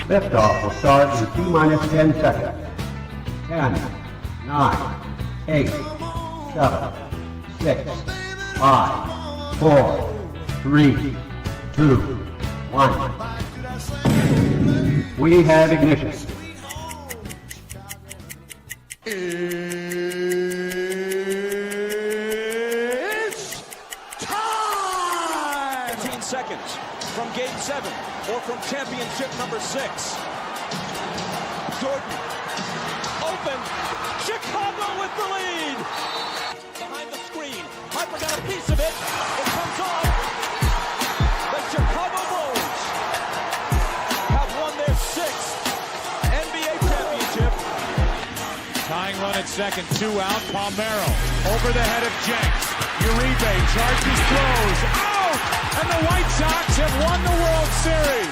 Liftoff will start in T-minus 10 seconds. 10, 9, 8, 7, 6, 5, 4, 3, 2, 1. We have ignition. It's time! 15 seconds from Game 7 or from championship number 6. Jordan, open, Chicago with the lead! Behind the screen, Pfeiffer got a piece of it, it comes off. The Chicago Bulls have won their 6th NBA championship. Tying run at second, 2 out, Palmero over the head of Jenks. Uribe charges, throws, out! And the White Sox have won the World Series.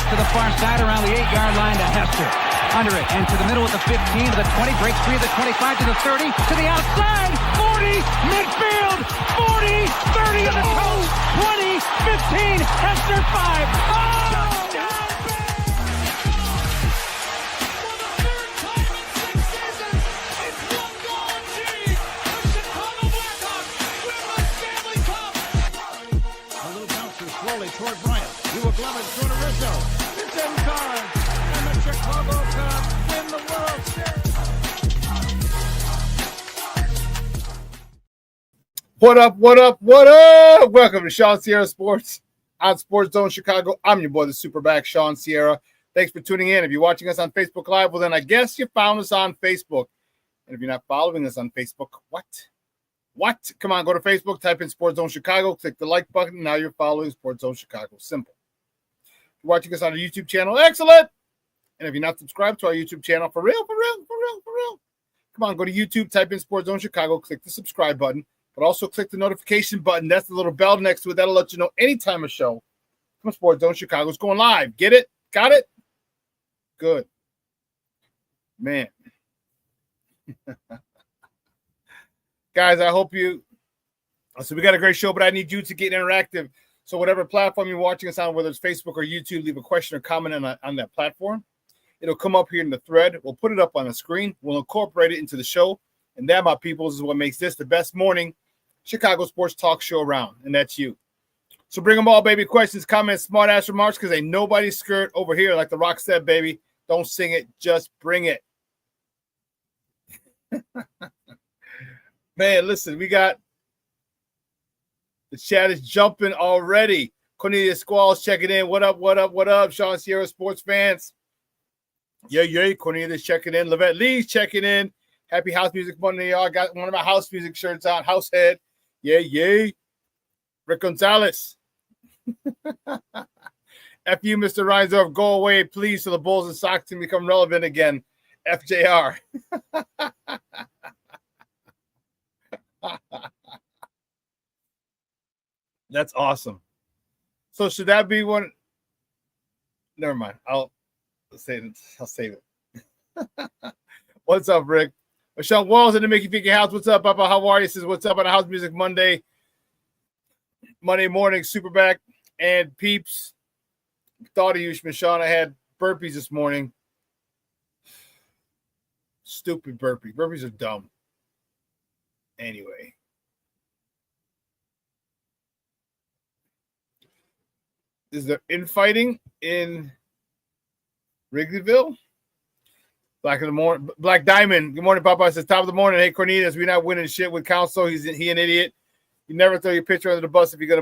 To the far side around the 8-yard line to Hester. Under it and to the middle of the 15, to the 20, breaks free of the 25, to the 30, to the outside, 40, midfield, 40, 30 to the coast, 20, 15, Hester 5. Oh! Toward Bryant, Lewis through to Rizzo. It's in time, and the Chicago Cubs win the World Series. What up, what up, what up? Welcome to ShawnSierraSports on Sports Zone Chicago. I'm your boy, the SuperBack, Shawn Sierra. Thanks for tuning in. If you're watching us on Facebook Live, well, then I guess you found us on Facebook. And if you're not following us on Facebook, what? Come on, go to Facebook, type in Sports Zone Chicago, click the like button. Now you're following Sports Zone Chicago. Simple. If you're watching us on our YouTube channel, excellent. And if you're not subscribed to our YouTube channel, for real, come on, go to YouTube, type in Sports Zone Chicago, click the subscribe button, but also click the notification button. That's the little bell next to it. That'll let you know anytime a show from Sports Zone Chicago is going live. Get it? Got it? Good. Man. Guys, I hope you. So we got a great show, but I need you to get interactive. So whatever platform you're watching us on, whether it's Facebook or YouTube, leave a question or comment on that platform. It'll come up here in the thread. We'll put it up on the screen. We'll incorporate it into the show. And that, my people, is what makes this the best morning Chicago sports talk show around. And that's you. So bring them all, baby. Questions, comments, smart ass remarks, because ain't nobody scared over here. Like The Rock said, baby, don't sing it. Just bring it. Man, listen, we got the chat is jumping already. Cornelius Squalls checking in. What up? Shawn Sierra Sports fans. Yeah. Cornelius checking in. Levette Lee's checking in. Happy House Music Monday, y'all. Got one of my house music shirts on. Househead. Yay. Rick Gonzalez. F you, Mr. Reinsdorf. Go away, please, so the Bulls and Sox can become relevant again. FJR. That's awesome. So should that be one? Never mind. I'll save it. What's up, Rick? Michelle Walls in the Mickey Figgy House. What's up, Papa? How are you? Says what's up on the House Music Monday morning, Superback and peeps. Thought of you, Shawn. I had burpees this morning. Stupid burpee. Burpees are dumb. Anyway. Is there infighting in Wrigleyville? Black Diamond. Good morning, Papa. Says top of the morning. Hey, Cornelius, we're not winning shit with Council. He an idiot. You never throw your pitcher under the bus if you're gonna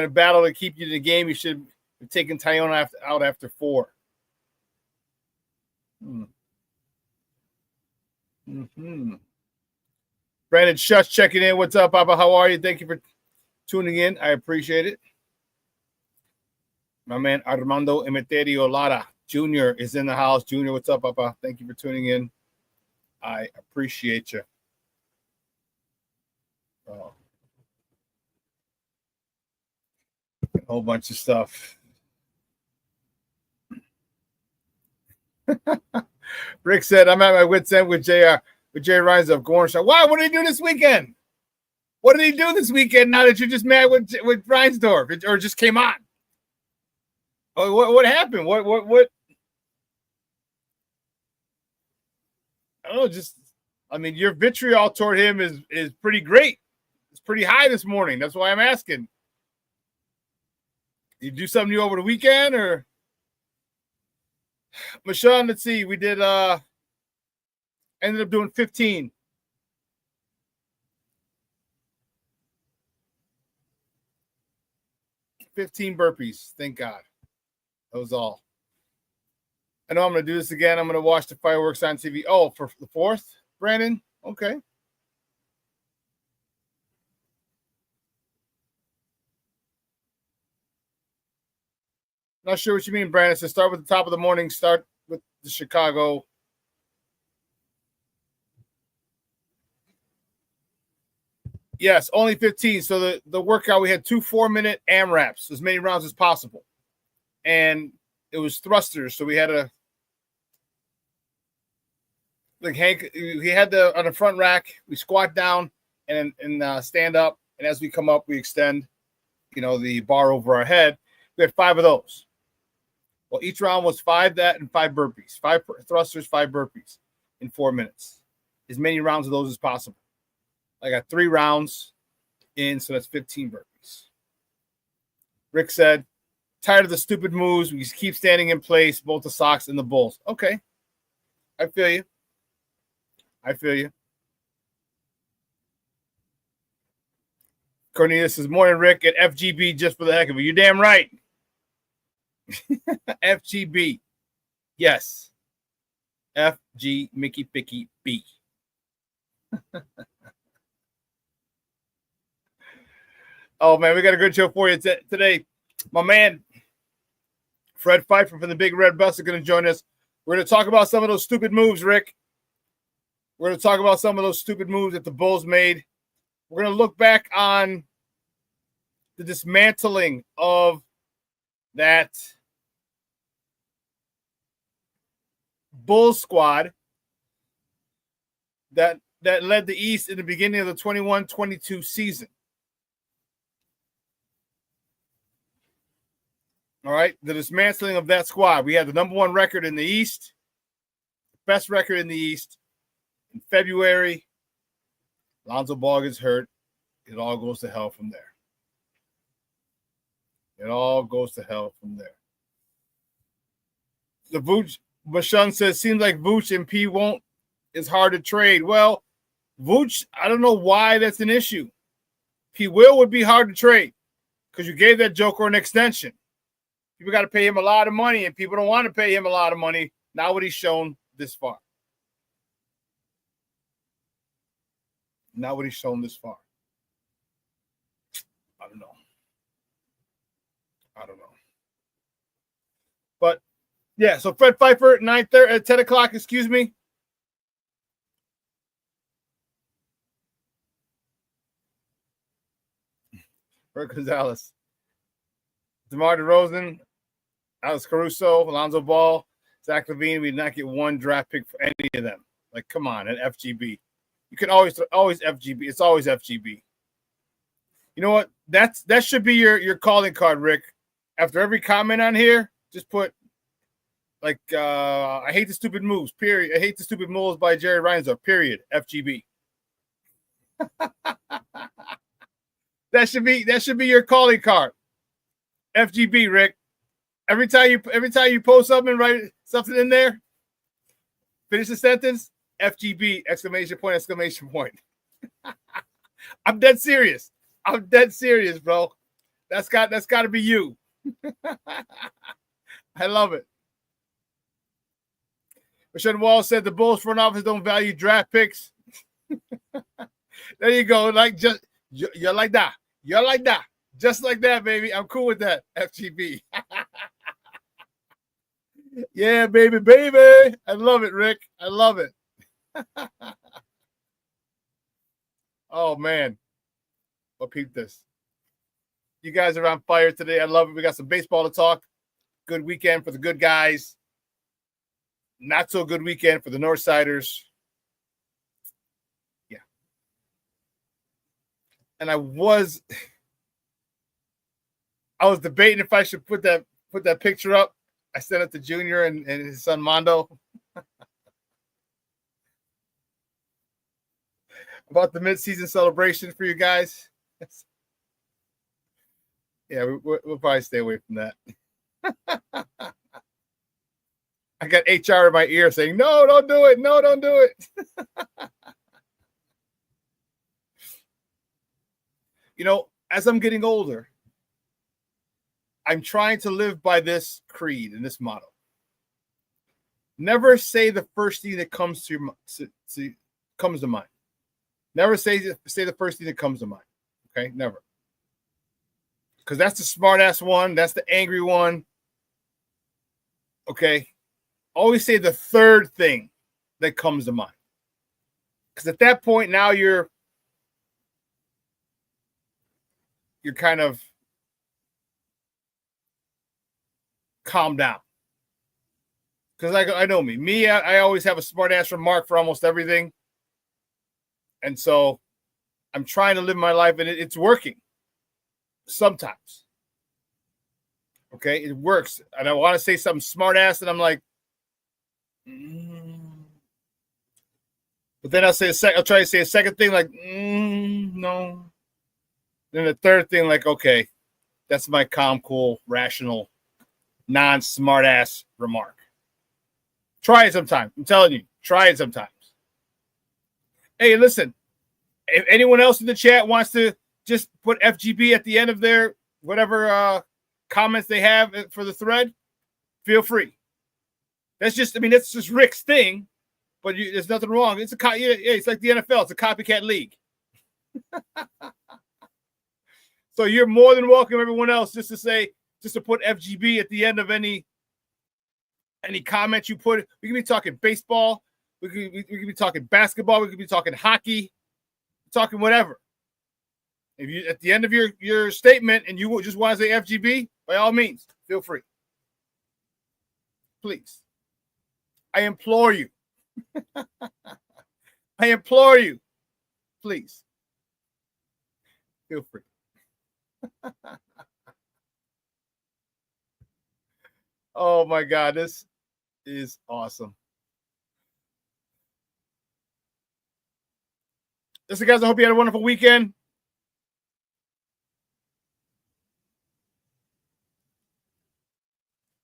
battle to keep you in the game. You should be taking Tyone out after 4. Brandon Shush checking in. What's up, Papa? How are you? Thank you for tuning in. I appreciate it. My man Armando Emeterio Lara Jr. is in the house. Junior, what's up, Papa? Thank you for tuning in. I appreciate you. Oh. A whole bunch of stuff. Rick said, I'm at my wit's end with JR. With Jay Reinsdorf. Gorn. Why? What did he do this weekend? What did he do this weekend now that you're just mad with Reinsdorf or just came on? Oh, what happened? What? I don't know. Your vitriol toward him is pretty great. It's pretty high this morning. That's why I'm asking. You do something new over the weekend or? Shawn, let's see. We did ended up doing 15. 15 burpees. Thank God. That was all. I know I'm going to do this again. I'm going to watch the fireworks on TV. Oh, for the 4th, Brandon? Okay. Not sure what you mean, Brandon. So start with the top of the morning. Start with the Chicago. Yes, only 15. So the workout, we had 2 4-minute AMRAPs, as many rounds as possible. And it was thrusters. So we had Hank, he had on the front rack, we squat down and stand up. And as we come up, we extend, the bar over our head. We had 5 of those. Well, each round was 5 that and 5 burpees, 5 thrusters, 5 burpees in 4 minutes. As many rounds of those as possible. I got 3 rounds in, so that's 15 burpees. Rick said, tired of the stupid moves. We just keep standing in place, both the socks and the bulls. Okay. I feel you. Cornelius says, morning, Rick, at FGB just for the heck of it. You're damn right. FGB. Yes. FG Mickey Picky B. Oh, man, we got a good show for you today. My man, Fred Pfeiffer from the Big Red Bus is going to join us. We're going to talk about some of those stupid moves, Rick. We're going to talk about some of those stupid moves that the Bulls made. We're going to look back on the dismantling of that Bulls squad that led the East in the beginning of the 21-22 season. All right, the dismantling of that squad. We had the number 1 record in the East, best record in the East. In February, Lonzo Ball gets hurt. It all goes to hell from there. The Vooch, Bashan says, seems like Vooch and P is hard to trade. Well, Vooch, I don't know why that's an issue. P would be hard to trade because you gave that joker an extension. People got to pay him a lot of money, and people don't want to pay him a lot of money. Not what he's shown this far. I don't know. But, yeah, so Fred Pfeiffer at 9:30 at 10 o'clock, excuse me. Bert Gonzalez. DeMar DeRozan, Alex Caruso, Alonzo Ball, Zach LaVine. We did not get 1 draft pick for any of them. Like, come on, at FGB. You can always FGB. It's always FGB. You know what? That should be your calling card, Rick. After every comment on here, just put like I hate the stupid moves. Period. I hate the stupid moves by Jerry Reinsdorf. Period. FGB. That should be your calling card. FGB, Rick. Every time you post something, write something in there. Finish the sentence. FGB! Exclamation point! I'm dead serious, bro. That's got to be you. I love it. Rashawn Wall said the Bulls front office don't value draft picks. There you go. You're like that. Just like that, baby. I'm cool with that. FGB. Yeah, baby. I love it, Rick. I love it. Oh, man. Well, peep this. You guys are on fire today. I love it. We got some baseball to talk. Good weekend for the good guys. Not so good weekend for the Northsiders. Yeah. and I was debating if I should put that picture up. I sent it to Junior and his son Mondo about the midseason celebration for you guys. Yeah, we'll probably stay away from that. I got HR in my ear saying, "No, don't do it. No, don't do it." You know, as I'm getting older, I'm trying to live by this creed and this motto. Never say the first thing that comes to mind. Never say the first thing that comes to mind. Okay, never. Because that's the smart ass one. That's the angry one. Okay. Always say the third thing that comes to mind. Because at that point, now you're kind of calm down. Because I know me. I always have a smart ass remark for almost everything. And so I'm trying to live my life, and it's working. Sometimes. Okay, it works. And I want to say something smart ass, and I'm like, But then I'll try to say a second thing, like, no. Then the third thing, like, okay, that's my calm, cool, rational, non-smart ass remark. Try it sometime. I'm telling you, try it sometimes. Hey, listen, if anyone else in the chat wants to just put FGB at the end of their whatever comments they have for the thread, feel free. That's just Rick's thing, but there's nothing wrong. It's it's like the NFL. It's a copycat league. So you're more than welcome, everyone else, just to put FGB at the end of any comment you put. We could be talking baseball. We could be talking basketball. We could be talking hockey. Talking whatever. If you at the end of your statement and you just want to say FGB, by all means, feel free. Please. I implore you. I implore you. Please. Feel free. Oh my God, this is awesome. Listen, guys, I hope you had a wonderful weekend.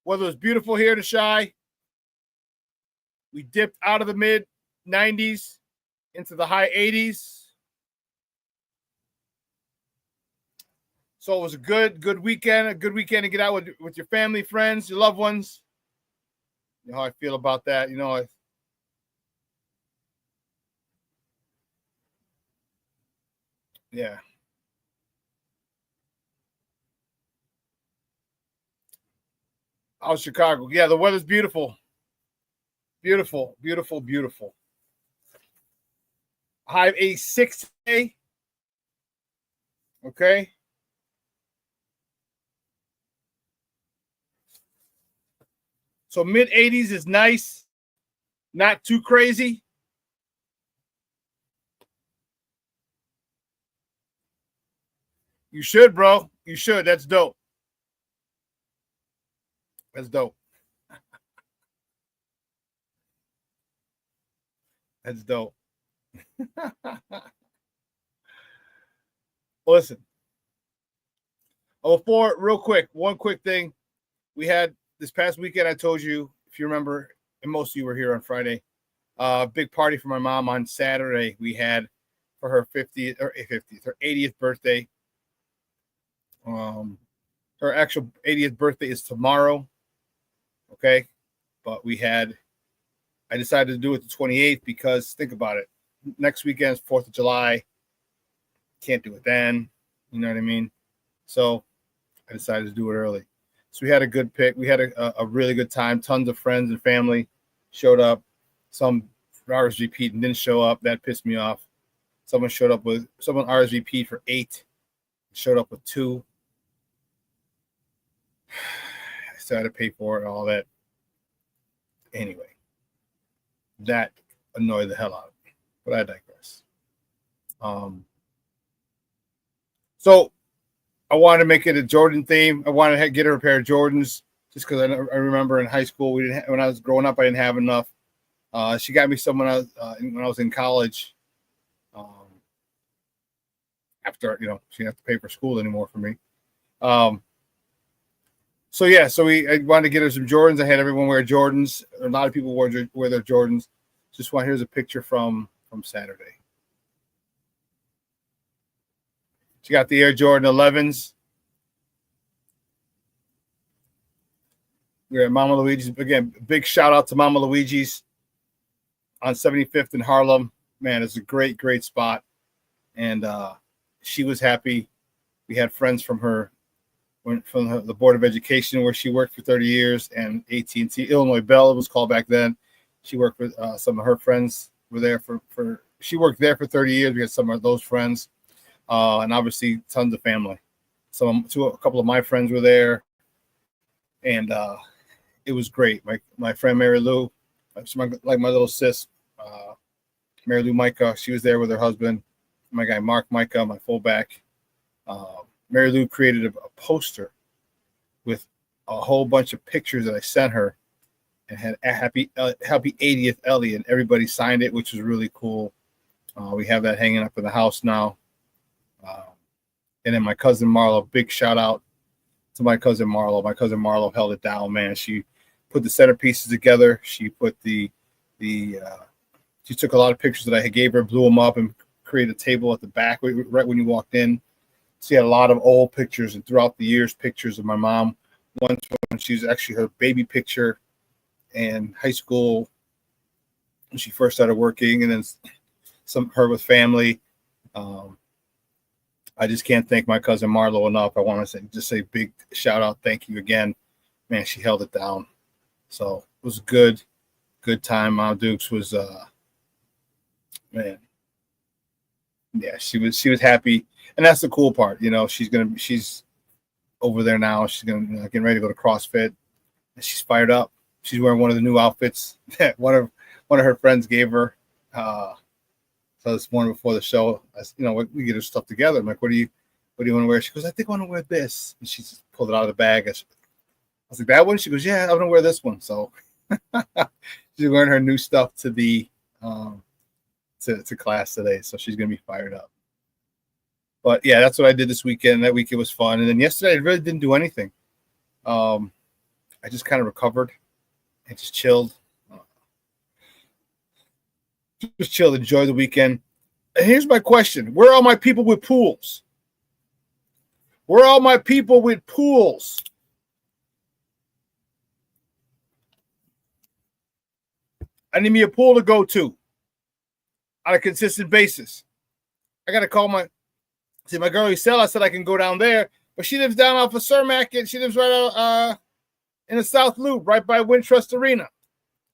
Weather was beautiful here to Shy. We dipped out of the mid 90s into the high 80s. So it was a good weekend, a good weekend to get out with your family, friends, your loved ones. You know how I feel about that. You know, yeah. How's Chicago? Yeah, the weather's beautiful. Beautiful, beautiful, beautiful. High of 86 today. Okay. So mid 80s is nice. Not too crazy. You should, bro. You should. That's dope. That's dope. That's dope. Listen. Oh, before, real quick, one quick thing. We had this past weekend, I told you, if you remember, and most of you were here on Friday, big party for my mom on Saturday. We had for her 50th or 50th, her 80th birthday. Her actual 80th birthday is tomorrow. Okay. But I decided to do it the 28th because think about it. Next weekend is 4th of July. Can't do it then. You know what I mean? So I decided to do it early. So we had a good pick. We had a really good time. Tons of friends and family showed up. Some RSVP'd and didn't show up. That pissed me off. Someone RSVP'd for 8. Showed up with 2. I still had to pay for it and all that. Anyway, that annoyed the hell out of me. But I digress. So I wanted to make it a Jordan theme. I wanted to get her a pair of Jordans just because I remember in high school when I was growing up I didn't have enough. She got me some when I was in college. After she didn't have to pay for school anymore for me. So I wanted to get her some Jordans. I had everyone wear Jordans. A lot of people wear their Jordans. Here's a picture from Saturday. She got the Air Jordan 11s. We're at Mama Luigi's. Again, big shout out to Mama Luigi's on 75th in Harlem. Man, it's a great, great spot. And she was happy. We had friends from her, from the Board of Education where she worked for 30 years, and AT&T, Illinois Bell, it was called back then. She worked with some of her friends were there she worked there for 30 years. We had some of those friends. And obviously tons of family. A couple of my friends were there, and it was great. My friend Mary Lou, my little sis, Mary Lou Micah, she was there with her husband. My guy Mark Micah, my fullback. Mary Lou created a poster with a whole bunch of pictures that I sent her, and had a happy 80th Ellie, and everybody signed it, which was really cool. We have that hanging up in the house now. And then my cousin Marlo, big shout out to my cousin Marlo. My cousin Marlo held it down, man. She put the centerpieces together. She put she took a lot of pictures that I gave her, blew them up, and created a table at the back right when you walked in. She had a lot of old pictures, and throughout the years, pictures of my mom. Once when she was actually her baby picture in high school when she first started working, and then her with family. I just can't thank my cousin Marlo enough. I want to say big shout out, thank you again, man. She held it down, so it was a good time. Mom Dukes was, man, yeah, she was happy, and that's the cool part. She's over there now. She's getting ready to go to CrossFit, and she's fired up. She's wearing one of the new outfits that one of her friends gave her. So this morning before the show, we get her stuff together. I'm like, what do you want to wear? She goes, I think I want to wear this. And she just pulled it out of the bag. I was like, that one? She goes, yeah, I want to wear this one. So she's wearing her new stuff to the to class today. So she's going to be fired up. But yeah, that's what I did this weekend. That weekend was fun. And then yesterday, I really didn't do anything. I just kind of recovered and just chilled. Just chill, enjoy the weekend. And here's my question: where are all my people with pools? Where are all my people with pools? I need me a pool to go to on a consistent basis. I got to call my girl Isela said I can go down there, but she lives down off of Cermak, and she lives right out in the South Loop, right by Wintrust Arena.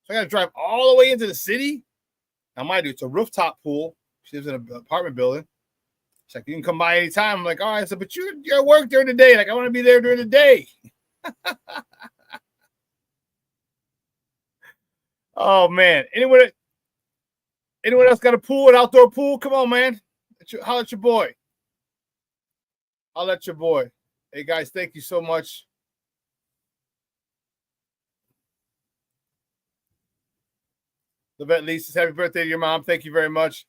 So I got to drive all the way into the city. Now, mind you, it's a rooftop pool. She lives in an apartment building. She's like, you can come by anytime. I'm like, all right. I said, but you're at work during the day. Like, I want to be there during the day. Oh, man. Anyone else got a pool, an outdoor pool? Come on, man. Holler at your boy. Holler at your boy. Hey, guys, thank you so much. The vet Lisa, happy birthday to your mom. Thank you very much.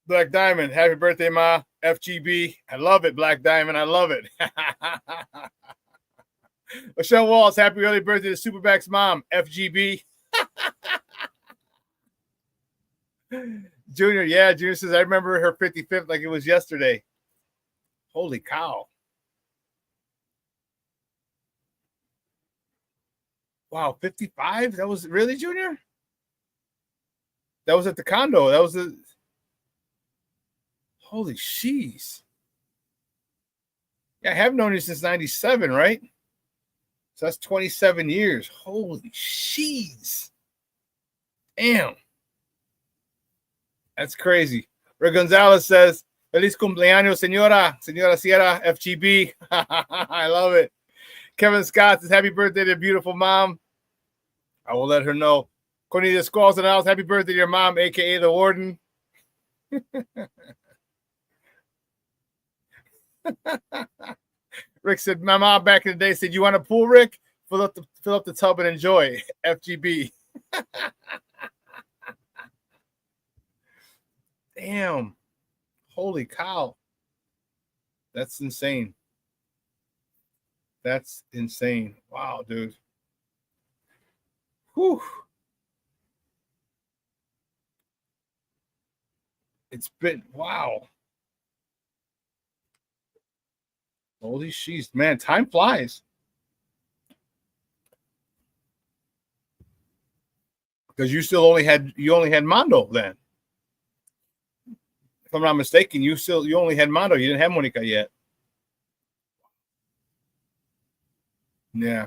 Black Diamond, happy birthday, Ma. FGB. I love it, Black Diamond. I love it. Michelle Walls, happy early birthday to SuperBack's mom. FGB. Junior says, I remember her 55th like it was yesterday. Holy cow. Wow, 55? That was really, Junior? That was at the condo. That was the holy sheesh. Yeah, I have known you since 97, right? So that's 27 years. Holy sheesh. Damn. That's crazy. Rick Gonzalez says, Feliz cumpleaños, Señora Sierra, FGB. I love it. Kevin Scott says, happy birthday to your beautiful mom. I will let her know. Cornelia Squalls in the house, happy birthday to your mom, a.k.a. the warden. Rick said, my mom back in the day said, you want a pool, Rick? Fill up the tub and enjoy. FGB. Damn. Holy cow. That's insane. That's insane. Wow, dude. Whew. It's been, wow. Holy sheesh, man, time flies. Because you only had Mondo then. If I'm not mistaken, you only had Mondo. You didn't have Monica yet. Yeah.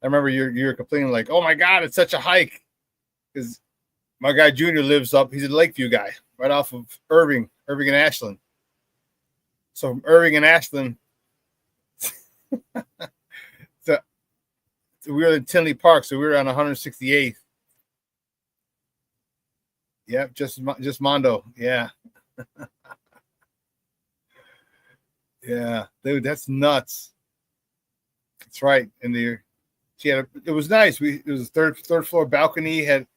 I remember you were complaining like, oh my God, it's such a hike. Because my guy Junior lives up, he's a Lakeview guy, right off of Irving and Ashland. So from Irving and Ashland, so we were in Tinley Park, so we were on 168th. Yep, just Mondo. Yeah. Yeah, dude, that's nuts. That's right. And it was nice. It was a third floor balcony. It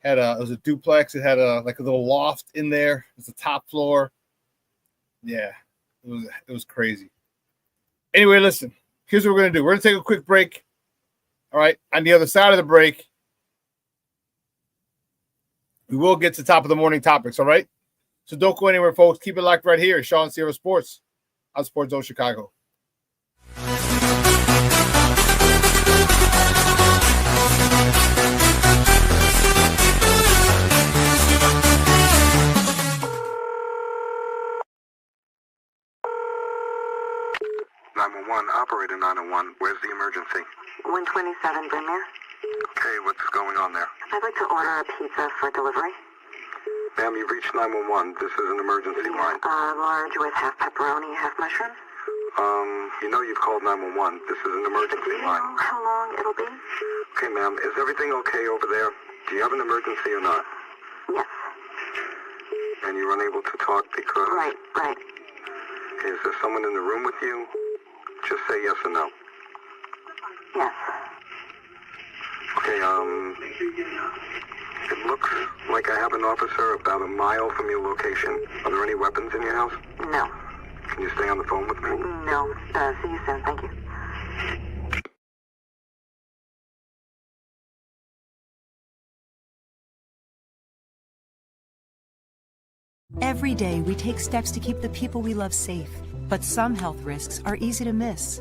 was a duplex. It had like a little loft in there. It was the top floor. Yeah, it was crazy. Anyway, listen. Here's what we're gonna do. We're gonna take a quick break. All right. On the other side of the break, we will get to the top of the morning topics. All right. So don't go anywhere, folks. Keep it locked right here. Shawn Sierra Sports on Sports Zone Chicago. Operator 901, where's the emergency? 127 Brynmere. Okay, what's going on there? I'd like to order a pizza for delivery. Ma'am, you've reached 911. This is an emergency line. Large with half pepperoni, half mushroom. You know you've called 911. This is an emergency line. Do you know how long it'll be? Okay, ma'am, is everything okay over there? Do you have an emergency or not? Yes. And you're unable to talk because... Right. Okay, is there someone in the room with you? Just say yes or no. Yes. Okay, it looks like I have an officer about a mile from your location. Are there any weapons in your house? No. Can you stay on the phone with me? No. See you soon. Thank you. Every day, we take steps to keep the people we love safe. But some health risks are easy to miss.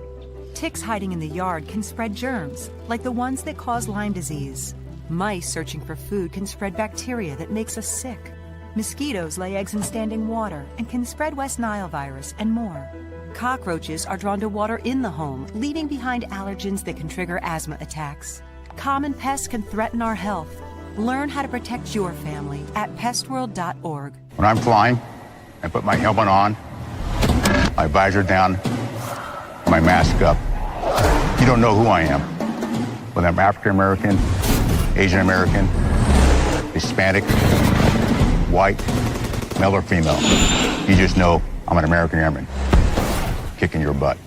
Ticks hiding in the yard can spread germs, like the ones that cause Lyme disease. Mice searching for food can spread bacteria that makes us sick. Mosquitoes lay eggs in standing water and can spread West Nile virus and more. Cockroaches are drawn to water in the home, leaving behind allergens that can trigger asthma attacks. Common pests can threaten our health. Learn how to protect your family at pestworld.org. When I'm flying, I put my helmet on, my visor down, my mask up. You don't know who I am. Whether I'm African American, Asian American, Hispanic, white, male or female. You just know I'm an American airman kicking your butt.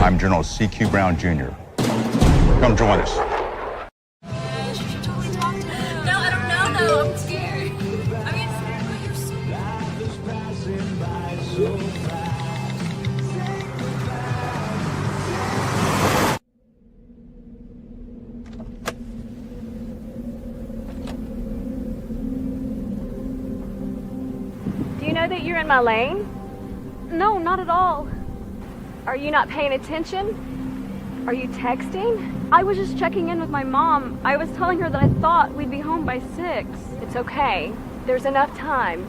I'm General C.Q. Brown Jr. Come join us. Do you know that you're in my lane? No, not at all. Are you not paying attention? Are you texting? I was just checking in with my mom. I was telling her that I thought we'd be home by 6. It's okay. There's enough time.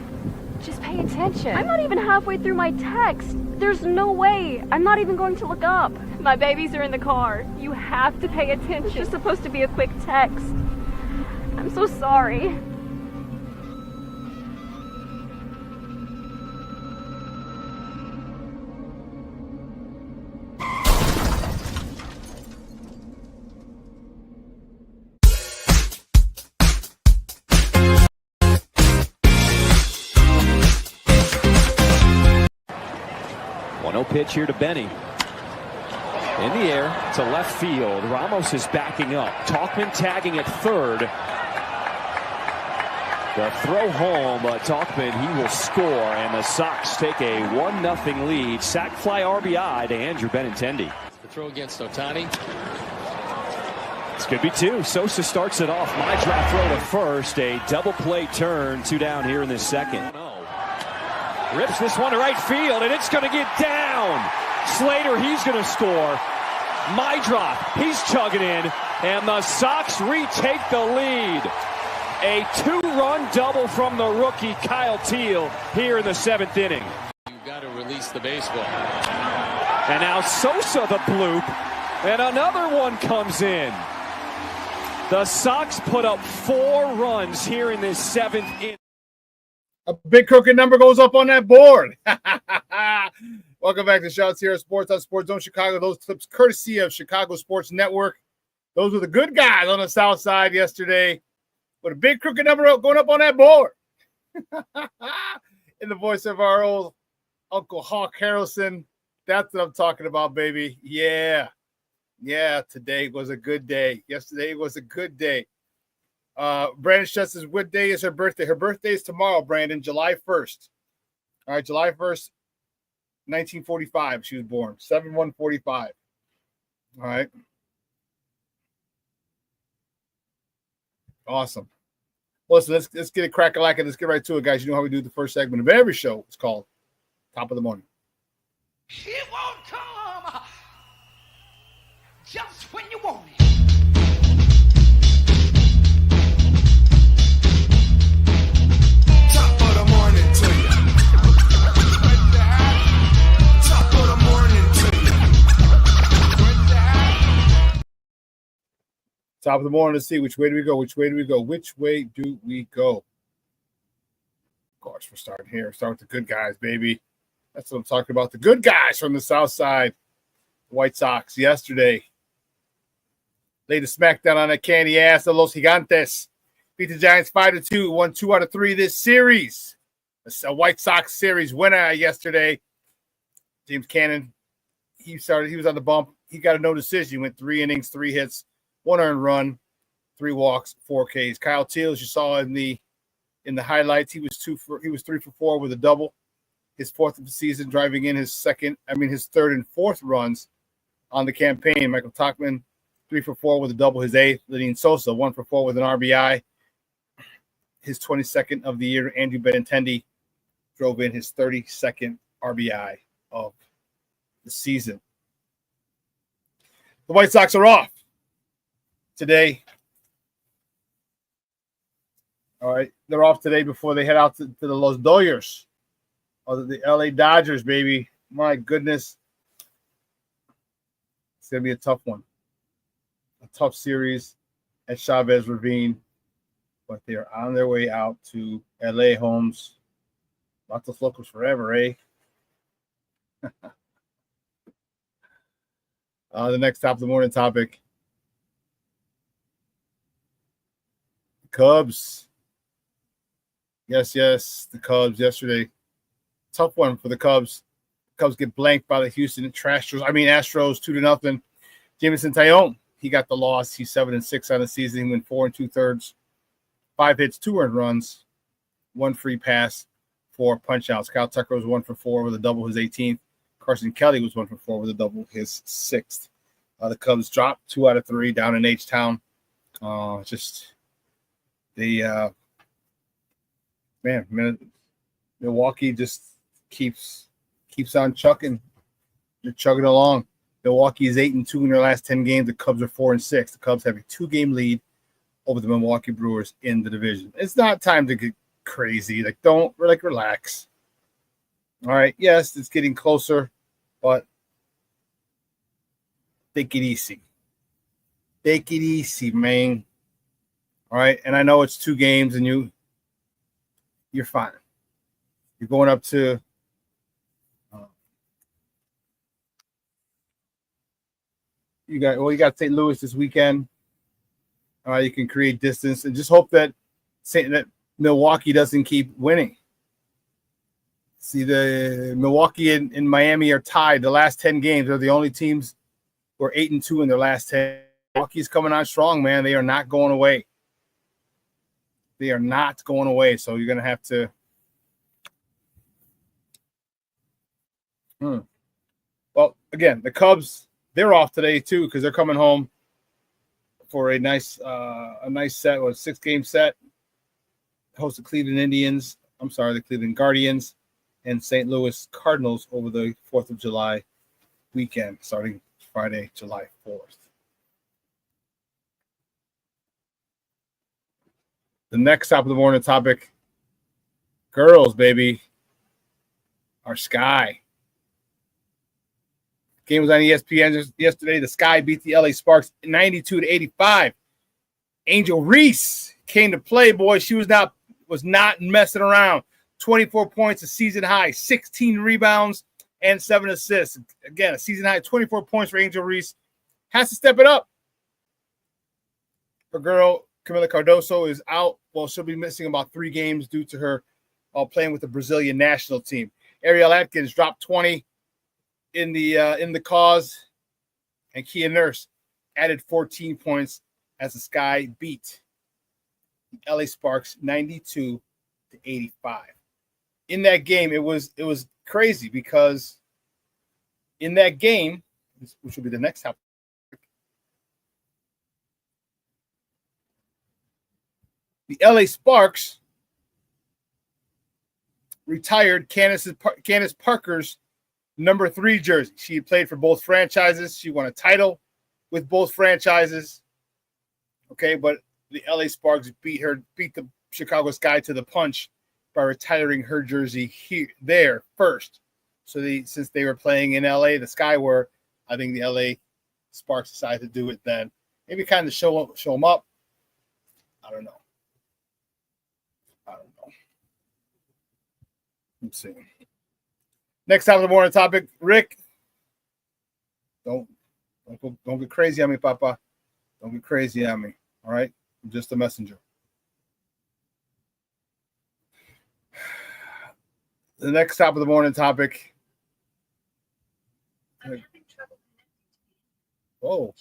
Just pay attention. I'm not even halfway through my text. There's no way. I'm not even going to look up. My babies are in the car. You have to pay attention. It's just supposed to be a quick text. I'm so sorry. pitch here to Benny. In the air to left field. Ramos is backing up. Talkman tagging at third. The throw home, but Talkman, he will score, and the Sox take a 1-0 lead. Sac fly RBI to Andrew Benintendi. The throw against Ohtani. This could be two. Sosa starts it off. My drop throw to first. A double play turn. 2 down here in this second. Rips this one to right field, and it's going to get down. Slater, he's going to score. My drop, he's chugging in, and the Sox retake the lead. A 2-run double from the rookie Kyle Teel here in the 7th inning. You've got to release the baseball. And now Sosa the bloop, and another one comes in. The Sox put up 4 runs here in this 7th inning. A big crooked number goes up on that board. Welcome back to ShawnSierraSports on Sports Zone Chicago. Those clips courtesy of Chicago Sports Network. Those were the good guys on the south side yesterday. With a big crooked number going up on that board. In the voice of our old Uncle Hawk Harrelson. That's what I'm talking about, baby. Yeah. Yeah, today was a good day. Yesterday was a good day. Brandon Schutz's what day is her birthday? Her birthday is tomorrow, Brandon, July 1st. All right, July 1st, 1945. She was born, 7/1/45. All right. Awesome. Listen, let's get it crack-a-lackin'. Let's get right to it, guys. You know how we do the first segment of every show. It's called Top of the Morning. It won't come just when you want it. Top of the morning to you. Top of the morning to you. Top of the morning. Let's see which way do we go? Which way do we go? Which way do we go? Of course, we're starting here. Start with the good guys, baby. That's what I'm talking about. The good guys from the south side. The White Sox yesterday laid a smackdown on that candy ass of Los Gigantes. Beat the Giants 5-2. Won 2 out of 3 this series. It's a White Sox series winner yesterday. James Cannon, he was on the bump. He got a no decision. He went 3 innings, 3 hits, 1 earned run, 3 walks, 4 Ks. Kyle Teel, as you saw in the highlights, he was 3 for 4 with a double. His 4th of the season, driving in his 3rd and 4th runs on the campaign. Michael Tauchman, 3 for 4 with a double, his 8th. Lenyn Sosa, 1 for 4 with an RBI. His 22nd of the year. Andrew Benintendi drove in his 32nd RBI of the season. The White Sox are off today. All right, they're off today before they head out to the Los Dodgers, or the LA Dodgers, baby. My goodness. It's going to be a tough one. A tough series at Chavez Ravine. But they are on their way out to LA, Holmes. Vatos Locos forever, eh? The next top of the morning topic. Cubs. Yes, the Cubs yesterday. Tough one for the Cubs. Cubs get blanked by the Houston Astros 2-0. Jameson Taillon, he got the loss. He's 7-6 on the season. He went 4 2/3. 5 hits, 2 earned runs, 1 free pass, 4 punch-outs. Kyle Tucker was 1 for 4 with a double, his 18th. Carson Kelly was 1 for 4 with a double, his 6th. The Cubs dropped 2 out of 3 down in H-Town. Milwaukee just keeps on chucking. They're chugging along. Milwaukee is 8-2 in their last 10 games. The Cubs are 4-6. The Cubs have a 2-game lead over the Milwaukee Brewers in the division. It's not time to get crazy. Relax. All right. Yes, it's getting closer, but take it easy. Take it easy, man. All right. And I know it's 2 games and you're fine. You're going up to you got St. Louis this weekend. You can create distance and just hope that Milwaukee doesn't keep winning. See, the Milwaukee and Miami are tied. The last 10 games are the only teams who are 8-2 in their last 10. Milwaukee's coming on strong, man. They are not going away. They are not going away. So you're going to have to. Well, again, the Cubs, they're off today too because they're coming home for a nice set, a 6-game set. Host the Cleveland Indians. I'm sorry, the Cleveland Guardians and St. Louis Cardinals over the 4th of July weekend, starting Friday, July 4th. The next top of the morning topic, girls, baby, our Sky. Game was on ESPN yesterday. The Sky beat the LA Sparks 92-85. Angel Reese came to play, boy. She was not messing around. 24 points, a season high, 16 rebounds, and 7 assists. Again, a season high, 24 points for Angel Reese. Has to step it up. Her girl, Camila Cardoso, is out. Well, she'll be missing about 3 games due to her playing with the Brazilian national team. Ariel Atkins dropped 20 in the cause, and Kia Nurse added 14 points as the Sky beat the LA Sparks 92-85. In that game, it was crazy because in that game, which will be the next topic, the LA Sparks retired Candace Parker's number 3 jersey. She played for both franchises. She won a title with both franchises. Okay, but the LA Sparks beat the Chicago Sky to the punch by retiring her jersey there first. So since they were playing in LA, the Sky were, I think the LA Sparks decided to do it then. Maybe kind of show them up. I don't know. Let's see. Next time of the morning topic, Rick. Don't get crazy on me, Papa. Don't get crazy on me. All right? I'm just a messenger. The next top of the morning topic. Oh.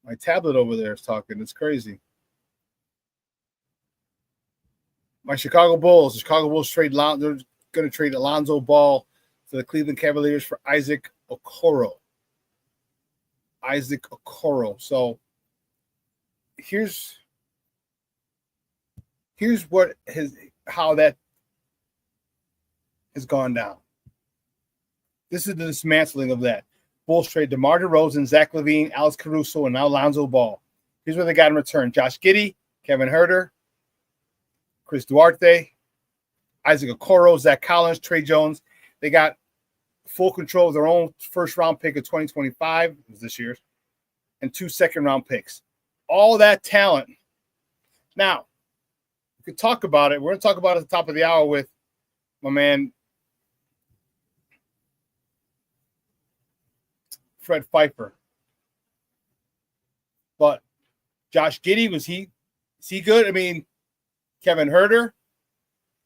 My tablet over there is talking. It's crazy. My Chicago Bulls. The Chicago Bulls they're going to trade Alonzo Ball to the Cleveland Cavaliers for Isaac Okoro. So here's how that has gone down. This is the dismantling of that. Bulls trade DeMar DeRozan, Zach LaVine, Alex Caruso, and now Alonzo Ball. Here's what they got in return: Josh Giddey, Kevin Huerter, Chris Duarte, Isaac Okoro, Zach Collins, Trey Jones. They got full control of their own first-round pick of 2025, this year's, and 2 second-round picks. All that talent. Now, we could talk about it. We're going to talk about it at the top of the hour with my man Fred Pfeiffer. But Josh Giddey, is he good? I mean, Kevin Huerter,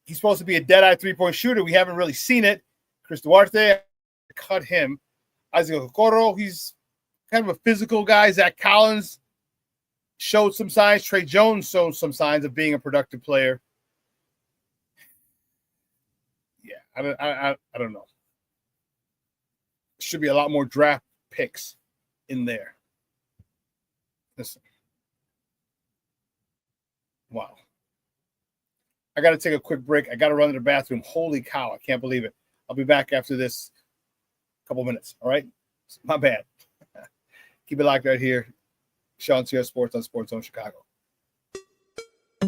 he's supposed to be a dead-eye three-point shooter. We haven't really seen it. Chris Duarte, cut him. Isaac Okoro, he's kind of a physical guy. Zach Collins showed some signs. Trey Jones showed some signs of being a productive player. Yeah, I don't know. Should be a lot more draft picks in there. Listen. Wow. I got to take a quick break. I got to run to the bathroom. Holy cow. I can't believe it. I'll be back after this couple minutes. All right? My bad. Keep it locked right here. ShawnSierraSports on Sports Zone Chicago.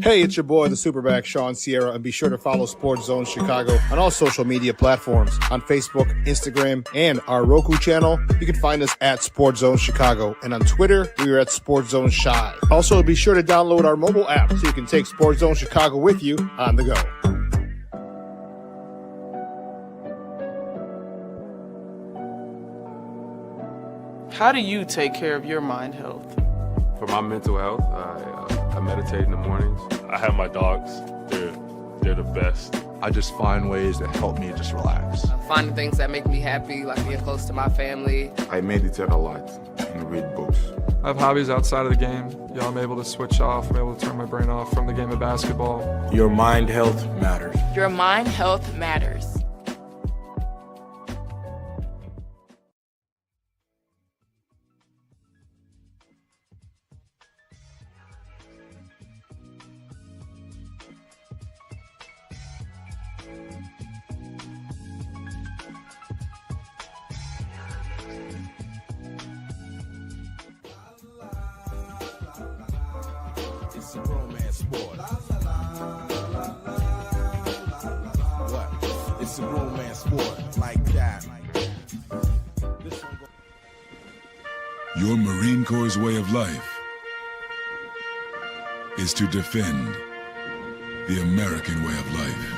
Hey, it's your boy, the SuperBack, Shawn Sierra, and be sure to follow Sports Zone Chicago on all social media platforms, on Facebook, Instagram, and our Roku channel. You can find us at Sports Zone Chicago, and on Twitter, we are at Sports Zone Shy. Also, be sure to download our mobile app so you can take Sports Zone Chicago with you on the go. How do you take care of your mind health? For my mental health, I meditate in the mornings. I have my dogs. They're they're the best. I just find ways that help me just relax. Finding things that make me happy, like being close to my family. I meditate a lot and read books. I have hobbies outside of the game. I'm able to switch off. I'm able to turn my brain off from the game of basketball. Your mind health matters. Your mind health matters. It's a romance sport. What? It's a romance sport like that. Your Marine Corps' way of life is to defend the American way of life.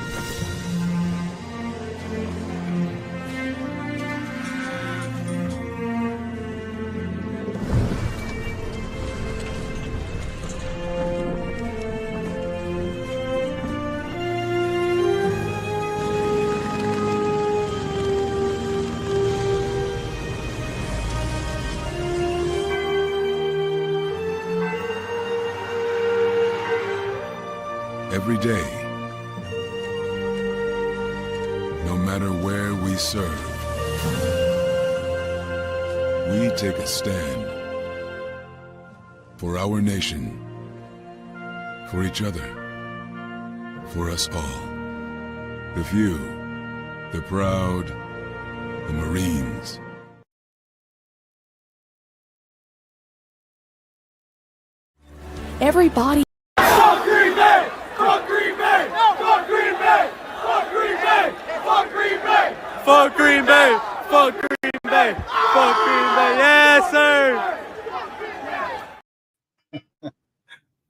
Every day, no matter where we serve, we take a stand for our nation, for each other, for us all. The few, the proud, the Marines. Everybody. Fuck Green Bay! Fuck Green Bay! Fuck Green Bay! Fuck Green Bay! Fuck Green Bay! Fuck Green Bay! Fuck Green Bay! Fuck Green Bay! Yes, sir!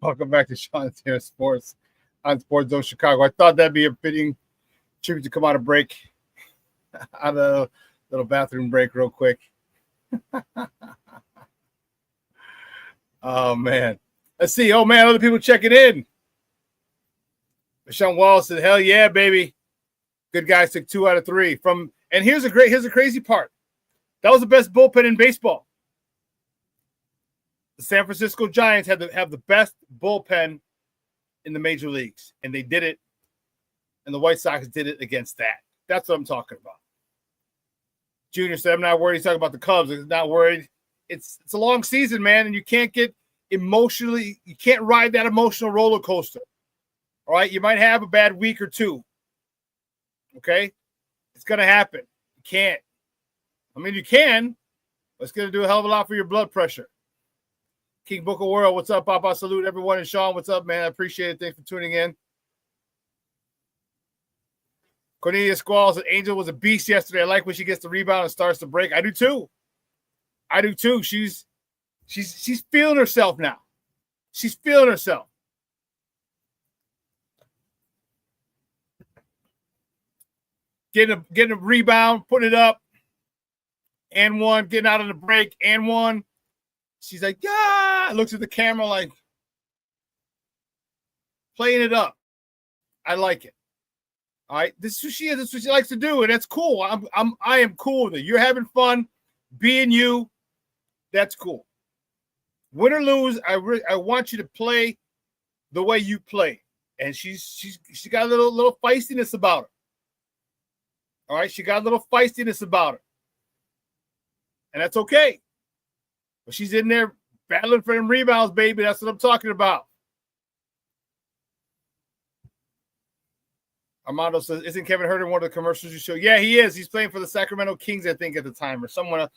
Welcome back to ShawnSierraSports on Sports Zone Chicago. I thought that'd be a fitting tribute to come out of break, out of a little bathroom break real quick. Oh, man. Let's see. Oh, man, other people checking in. Sean Wallace said, hell yeah, baby. Good guys took 2 out of 3. And here's the crazy part. That was the best bullpen in baseball. The San Francisco Giants have the best bullpen in the major leagues, and they did it, and the White Sox did it against that. That's what I'm talking about. Junior said, I'm not worried. He's talking about the Cubs. He's not worried. It's a long season, man, and you can't get emotionally, you can't ride that emotional roller coaster. All right? You might have a bad week or two. Okay? It's going to happen. You can't. I mean, you can, but it's going to do a hell of a lot for your blood pressure. King Book of World, what's up, Papa? Salute everyone. And Shawn, what's up, man? I appreciate it. Thanks for tuning in. Cornelia Squall said Angel was a beast yesterday. I like when she gets the rebound and starts to break. I do too. She's feeling herself now. She's feeling herself. Getting a rebound, putting it up, and one, getting out of the break, and one. She's like, yeah, looks at the camera like playing it up. I like it. All right, this is who she is. This is what she likes to do, and that's cool. I am cool with it. You're having fun, being you. That's cool. Win or lose, I want you to play the way you play, and she's got a little feistiness about her. All right, she got a little feistiness about her, and that's okay. But she's in there battling for them rebounds, baby. That's what I'm talking about. Armando says, isn't Kevin Hurt in one of the commercials you show? Yeah, he is. He's playing for the Sacramento Kings, I think, at the time, or someone else.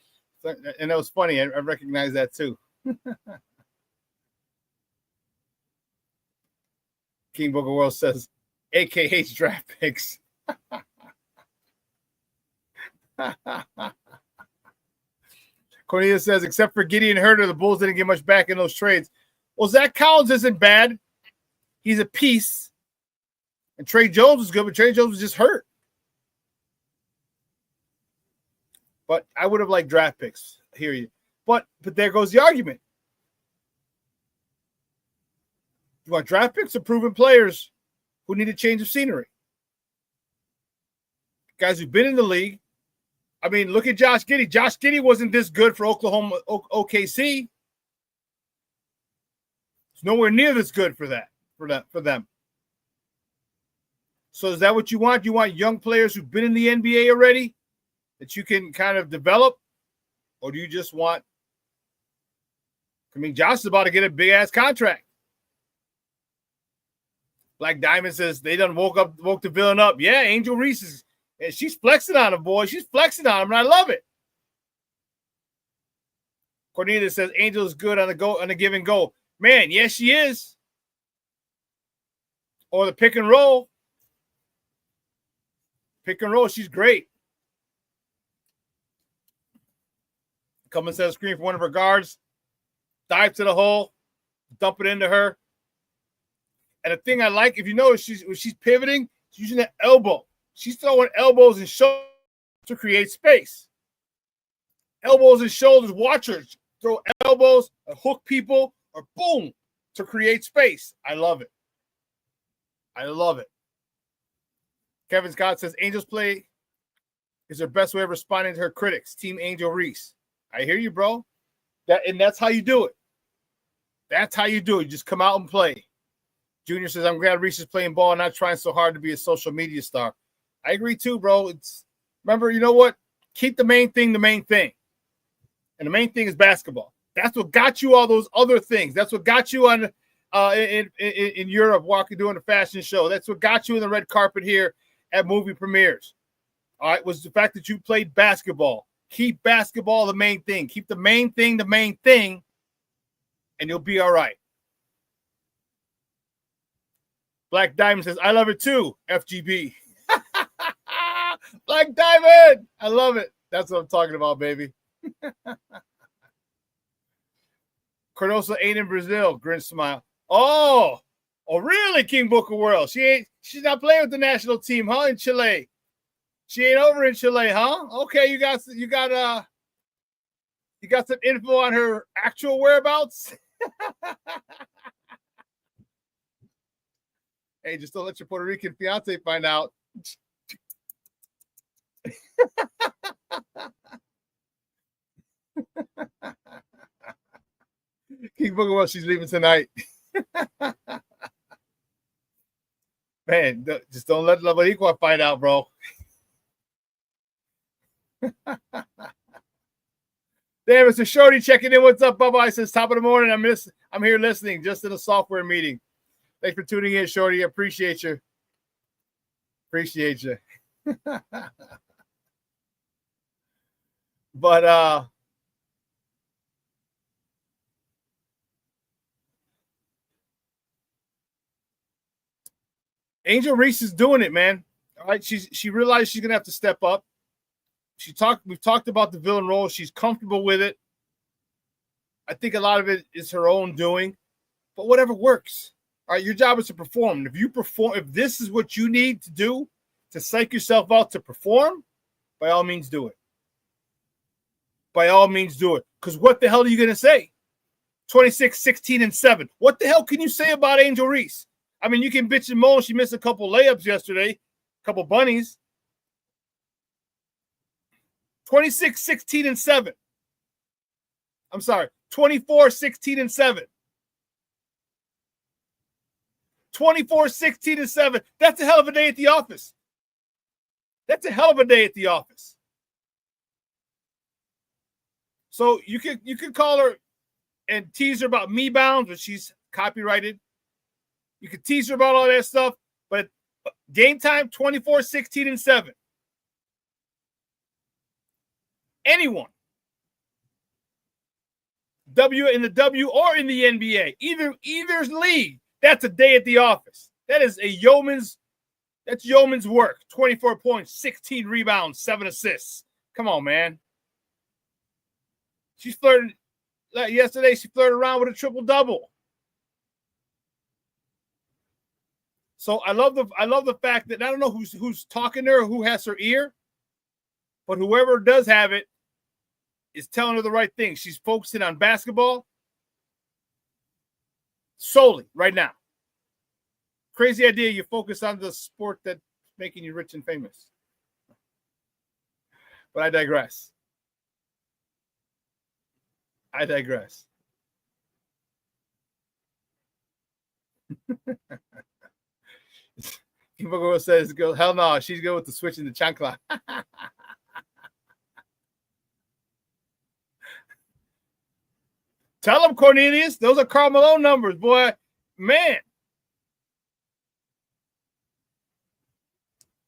And that was funny. I recognize that too. King Book of World says, AKH draft picks. Cornelia says, except for Gideon Herter, the Bulls didn't get much back in those trades. Well, Zach Collins isn't bad. He's a piece. And Trey Jones was good, but Trey Jones was just hurt. But I would have liked draft picks. I hear you. But there goes the argument. You want draft picks or proven players? who need a change of scenery. Guys who've been in the league. I mean, look at Josh Giddey. Josh Giddey wasn't this good for Oklahoma, OKC. It's nowhere near this good for them. So is that what you want? You want young players who've been in the NBA already that you can kind of develop? Or do you just want – I mean, Josh is about to get a big-ass contract. Black Diamond says they done woke the villain up. Yeah, Angel Reese is – and she's flexing on him, boy. She's flexing on him, and I love it. Cornelius says Angel is good on the give and go. Man, yes, she is. Or the pick and roll. Pick and roll, she's great. Come and set a screen for one of her guards. Dive to the hole. Dump it into her. And the thing I like, if you notice, when she's pivoting, she's using the elbow. She's throwing elbows and shoulders to create space. Elbows and shoulders. Watch her throw elbows, or hook people, or boom, to create space. I love it. I love it. Kevin Scott says, Angel's play is her best way of responding to her critics. Team Angel Reese. I hear you, bro. That's how you do it. That's how you do it. You just come out and play. Junior says, I'm glad Reese is playing ball and not trying so hard to be a social media star. I agree too, bro. Remember, you know what? Keep the main thing the main thing. And the main thing is basketball. That's what got you all those other things. That's what got you on in Europe doing a fashion show. That's what got you in the red carpet here at movie premieres. All right, was the fact that you played basketball. Keep basketball the main thing. Keep the main thing the main thing, and you'll be all right. Black Diamond says, I love it too, FGB. Black Diamond! I love it. That's what I'm talking about, baby. Cardoso ain't in Brazil. Grin smile. Oh, really, King Booker World? She's not playing with the national team, huh? In Chile. She ain't over in Chile, huh? Okay, you got some info on her actual whereabouts? Hey, just don't let your Puerto Rican fiance find out. King Booker World, she's leaving tonight. Man, just don't let La Boricua find out, bro. Damn, it's a shorty checking in. What's up, Bubba? I says top of the morning. I'm here listening, just in a software meeting. Thanks for tuning in, shorty. I appreciate you. Appreciate you. But Angel Reese is doing it, man. All right, she realized she's gonna have to step up. We've talked about the villain role. She's comfortable with it. I think a lot of it is her own doing, but whatever works. All right, your job is to perform. And if this is what you need to do to psych yourself out to perform, by all means do it. By all means do it. Because what the hell are you going to say? 26, 16, and 7. What the hell can you say about Angel Reese? I mean, you can bitch and moan. She missed a couple layups yesterday, a couple bunnies. 26, 16, and 7. I'm sorry, 24, 16, and 7. 24, 16, and 7. That's a hell of a day at the office. That's a hell of a day at the office. So you could call her and tease her about me bounds, but she's copyrighted. You could tease her about all that stuff, but game time, 24, 16, and 7. Anyone. In the W or in the NBA, either's league, that's a day at the office. That's yeoman's work. 24 points, 16 rebounds, 7 assists. Come on, man. She flirted yesterday. She flirted around with a triple-double. So I love the fact that I don't know who's talking to her, who has her ear, but whoever does have it is telling her the right thing. She's focusing on basketball solely right now. crazy idea you focus on the sport that's making you rich and famous. But I digress. People says, "Go hell no, she's good with the switch in the chancla." Tell him, Cornelius, those are Karl Malone numbers, boy. Man.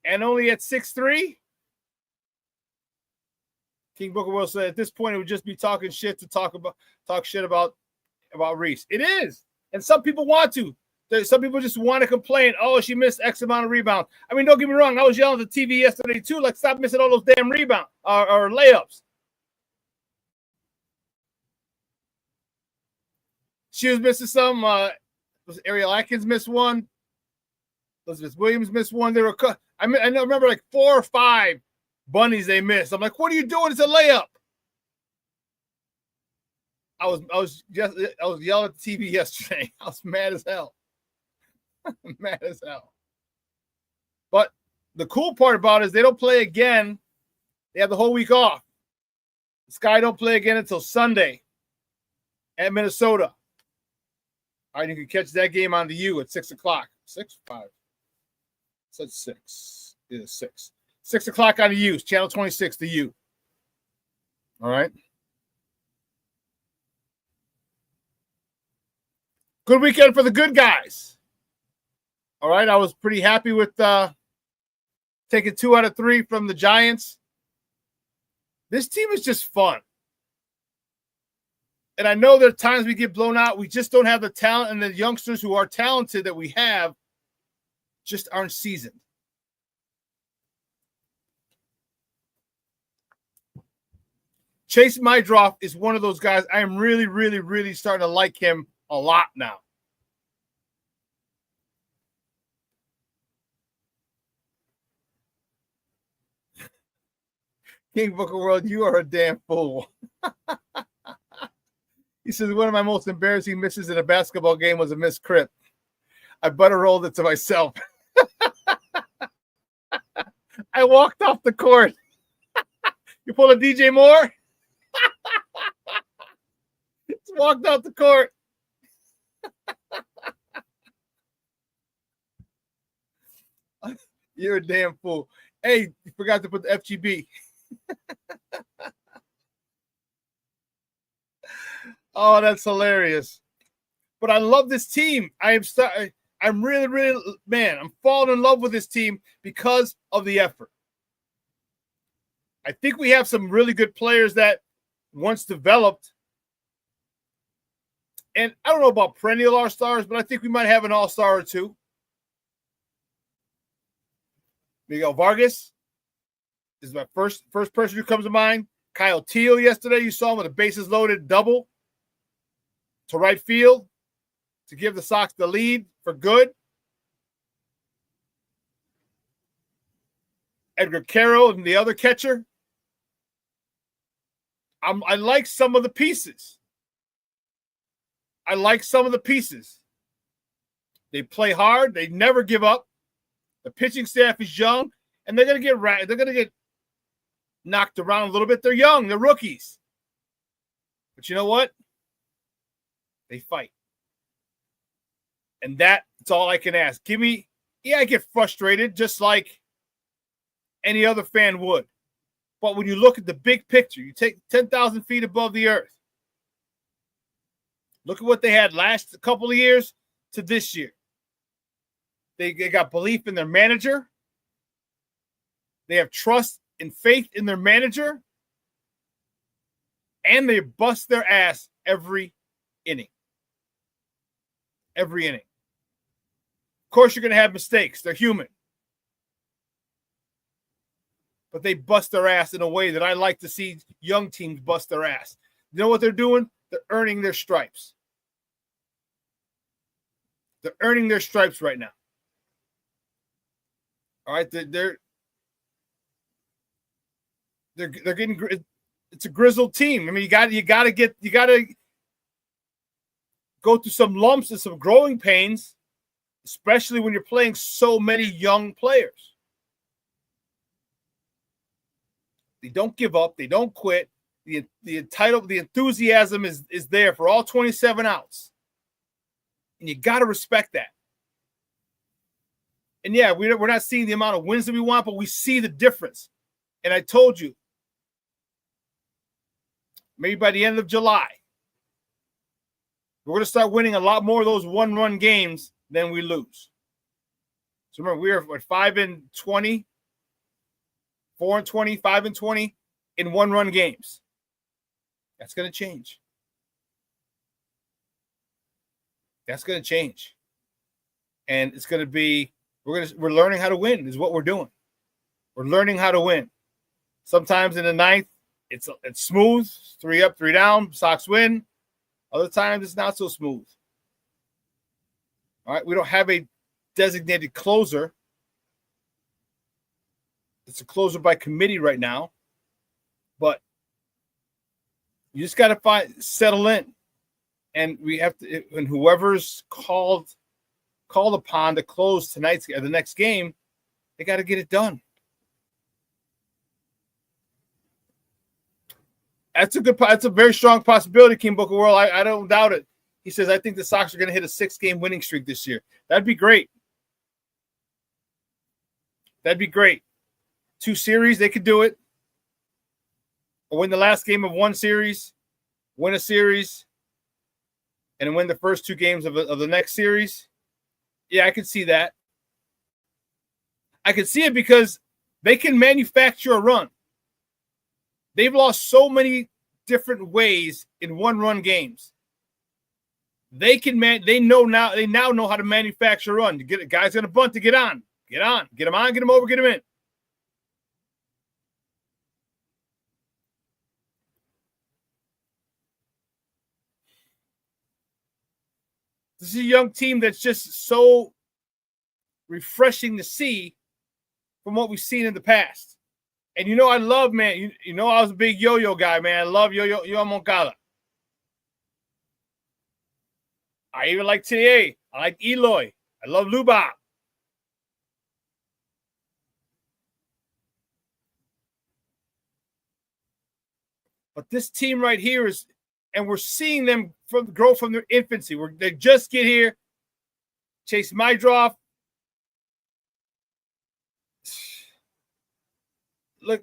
And only at 6'3". King Booker will say at this point it would just be talking shit to talk shit about Reese. It is. And some people want to. Some people just want to complain, oh, she missed X amount of rebounds. I mean, don't get me wrong. I was yelling at the TV yesterday too, like, stop missing all those damn rebounds or layups. She was missing some. Was Ariel Atkins missed one? Elizabeth Williams missed one. They were I remember like 4 or 5 bunnies they missed. I'm like, what are you doing? It's a layup. I was yelling at the TV yesterday. I was mad as hell. Mad as hell. But the cool part about it is they don't play again. They have the whole week off. The Sky don't play again until Sunday at Minnesota. All right, you can catch that game on the U at 6 o'clock. 6, 5. It said 6. It is 6. 6 o'clock on the U. Channel 26, the U. All right. Good weekend for the good guys. All right, I was pretty happy with taking 2 out of 3 from the Giants. This team is just fun. And I know there are times we get blown out. We just don't have the talent, and the youngsters who are talented that we have just aren't seasoned. Chase Mydroff is one of those guys. I am really, really, really starting to like him a lot now. King Booker World, you are a damn fool. He says, one of my most embarrassing misses in a basketball game was a missed crip. I butter rolled it to myself. I walked off the court. You pull a DJ Moore? Just walked off the court. You're a damn fool. Hey, you forgot to put the FGB. Oh, that's hilarious. But I love this team. I'm really, really, man, I'm falling in love with this team because of the effort. I think we have some really good players that once developed, and I don't know about perennial all-stars, but I think we might have an all-star or two. Miguel Vargas is my first person who comes to mind. Kyle Teal yesterday, you saw him with a bases loaded double to right field to give the Sox the lead for good. Edgar Carroll and the other catcher. I like some of the pieces. They play hard. They never give up. The pitching staff is young, and they're gonna get knocked around a little bit. They're young. They're rookies. But you know what? They fight. And that's all I can ask. I get frustrated just like any other fan would. But when you look at the big picture, you take 10,000 feet above the earth. Look at what they had last couple of years to this year. They got belief in their manager. They have trust and faith in their manager. And they bust their ass every inning. Every inning. Of course, you're going to have mistakes. They're human. But they bust their ass in a way that I like to see young teams bust their ass. You know what they're doing? They're earning their stripes. They're earning their stripes right now. All right, they're getting. It's a grizzled team. I mean, you got to go through some lumps and some growing pains especially when you're playing so many young players. They don't give up. They don't quit. The enthusiasm is there for all 27 outs. And you got to respect that. And yeah, we're not seeing the amount of wins that we want, but we see the difference. And I told you, maybe by the end of July, we're going to start winning a lot more of those one-run games than we lose. So remember, we are at 5-20, 4-20, 5-20 in one-run games. That's going to change. That's going to change. And it's going to be, we're learning how to win is what we're doing. We're learning how to win. Sometimes in the ninth, it's smooth, 3 up, 3 down, Sox win. Other times it's not so smooth. All right, we don't have a designated closer. It's a closer by committee right now. But you just got to settle in. And we have to, and whoever's called upon to close the next game, they got to get it done. That's a very strong possibility, King Booker World. I don't doubt it. He says, I think the Sox are going to hit a 6-game winning streak this year. That'd be great. That'd be great. 2 series, they could do it. Or win the last game of 1 series, win a series, and win the first 2 games of the next series. Yeah, I can see that. I can see it because they can manufacture a run. They've lost so many different ways in one-run games. They now know how to manufacture a run. To get a guy's gonna bunt to get on, get him on, get him over, get him in. This is a young team that's just so refreshing to see from what we've seen in the past. And I love, man, I was a big Yo-Yo guy, man. I love Yo Moncada. I even like T.A. I like Eloy. I love Luba. But this team right here is, and we're seeing them grow from their infancy. They just get here. Chase Mydroff. Look,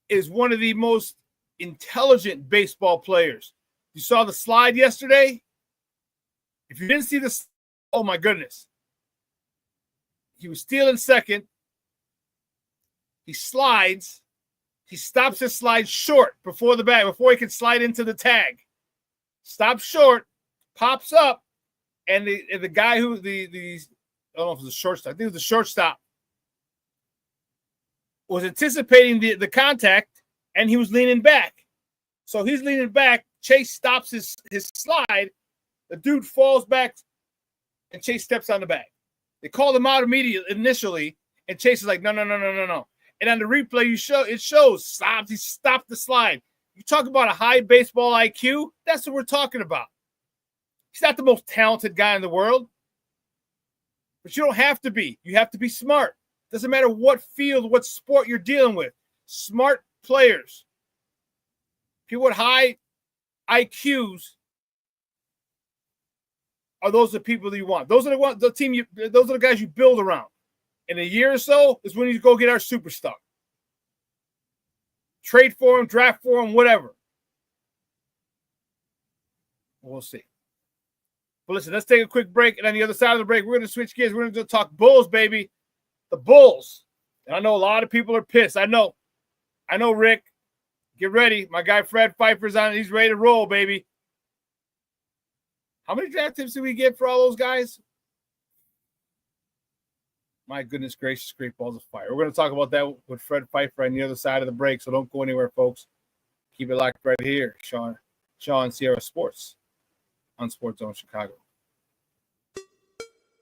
is one of the most intelligent baseball players. You saw the slide yesterday? If you didn't see this, oh my goodness. He was stealing second. He slides. He stops his slide short before the bag, before he can slide into the tag. Stops short, pops up, and the guy who I don't know if it was a shortstop. I think it was the shortstop. Was anticipating the contact, and he was leaning back. So he's leaning back. Chase stops his slide. The dude falls back, and Chase steps on the bag. They called him out initially, and Chase is like, no. And on the replay, it shows he stopped the slide. You talk about a high baseball IQ, that's what we're talking about. He's not the most talented guy in the world, but you don't have to be. You have to be smart. Doesn't matter what field, what sport you're dealing with. Smart players, people with high IQs, are those the people that you want. Those are those are the guys you build around. In a year or so is when you go get our superstar. Trade for him, draft for him, whatever. We'll see. But listen, let's take a quick break. And on the other side of the break, we're going to switch gears. We're going to talk Bulls, baby. The Bulls. And I know a lot of people are pissed. I know, Rick. Get ready. My guy Fred Pfeiffer's on. He's ready to roll, baby. How many draft tips did we get for all those guys? My goodness gracious, great balls of fire. We're going to talk about that with Fred Pfeiffer on the other side of the break, so don't go anywhere, folks. Keep it locked right here. Shawn Sierra Sports on Sports Zone Chicago.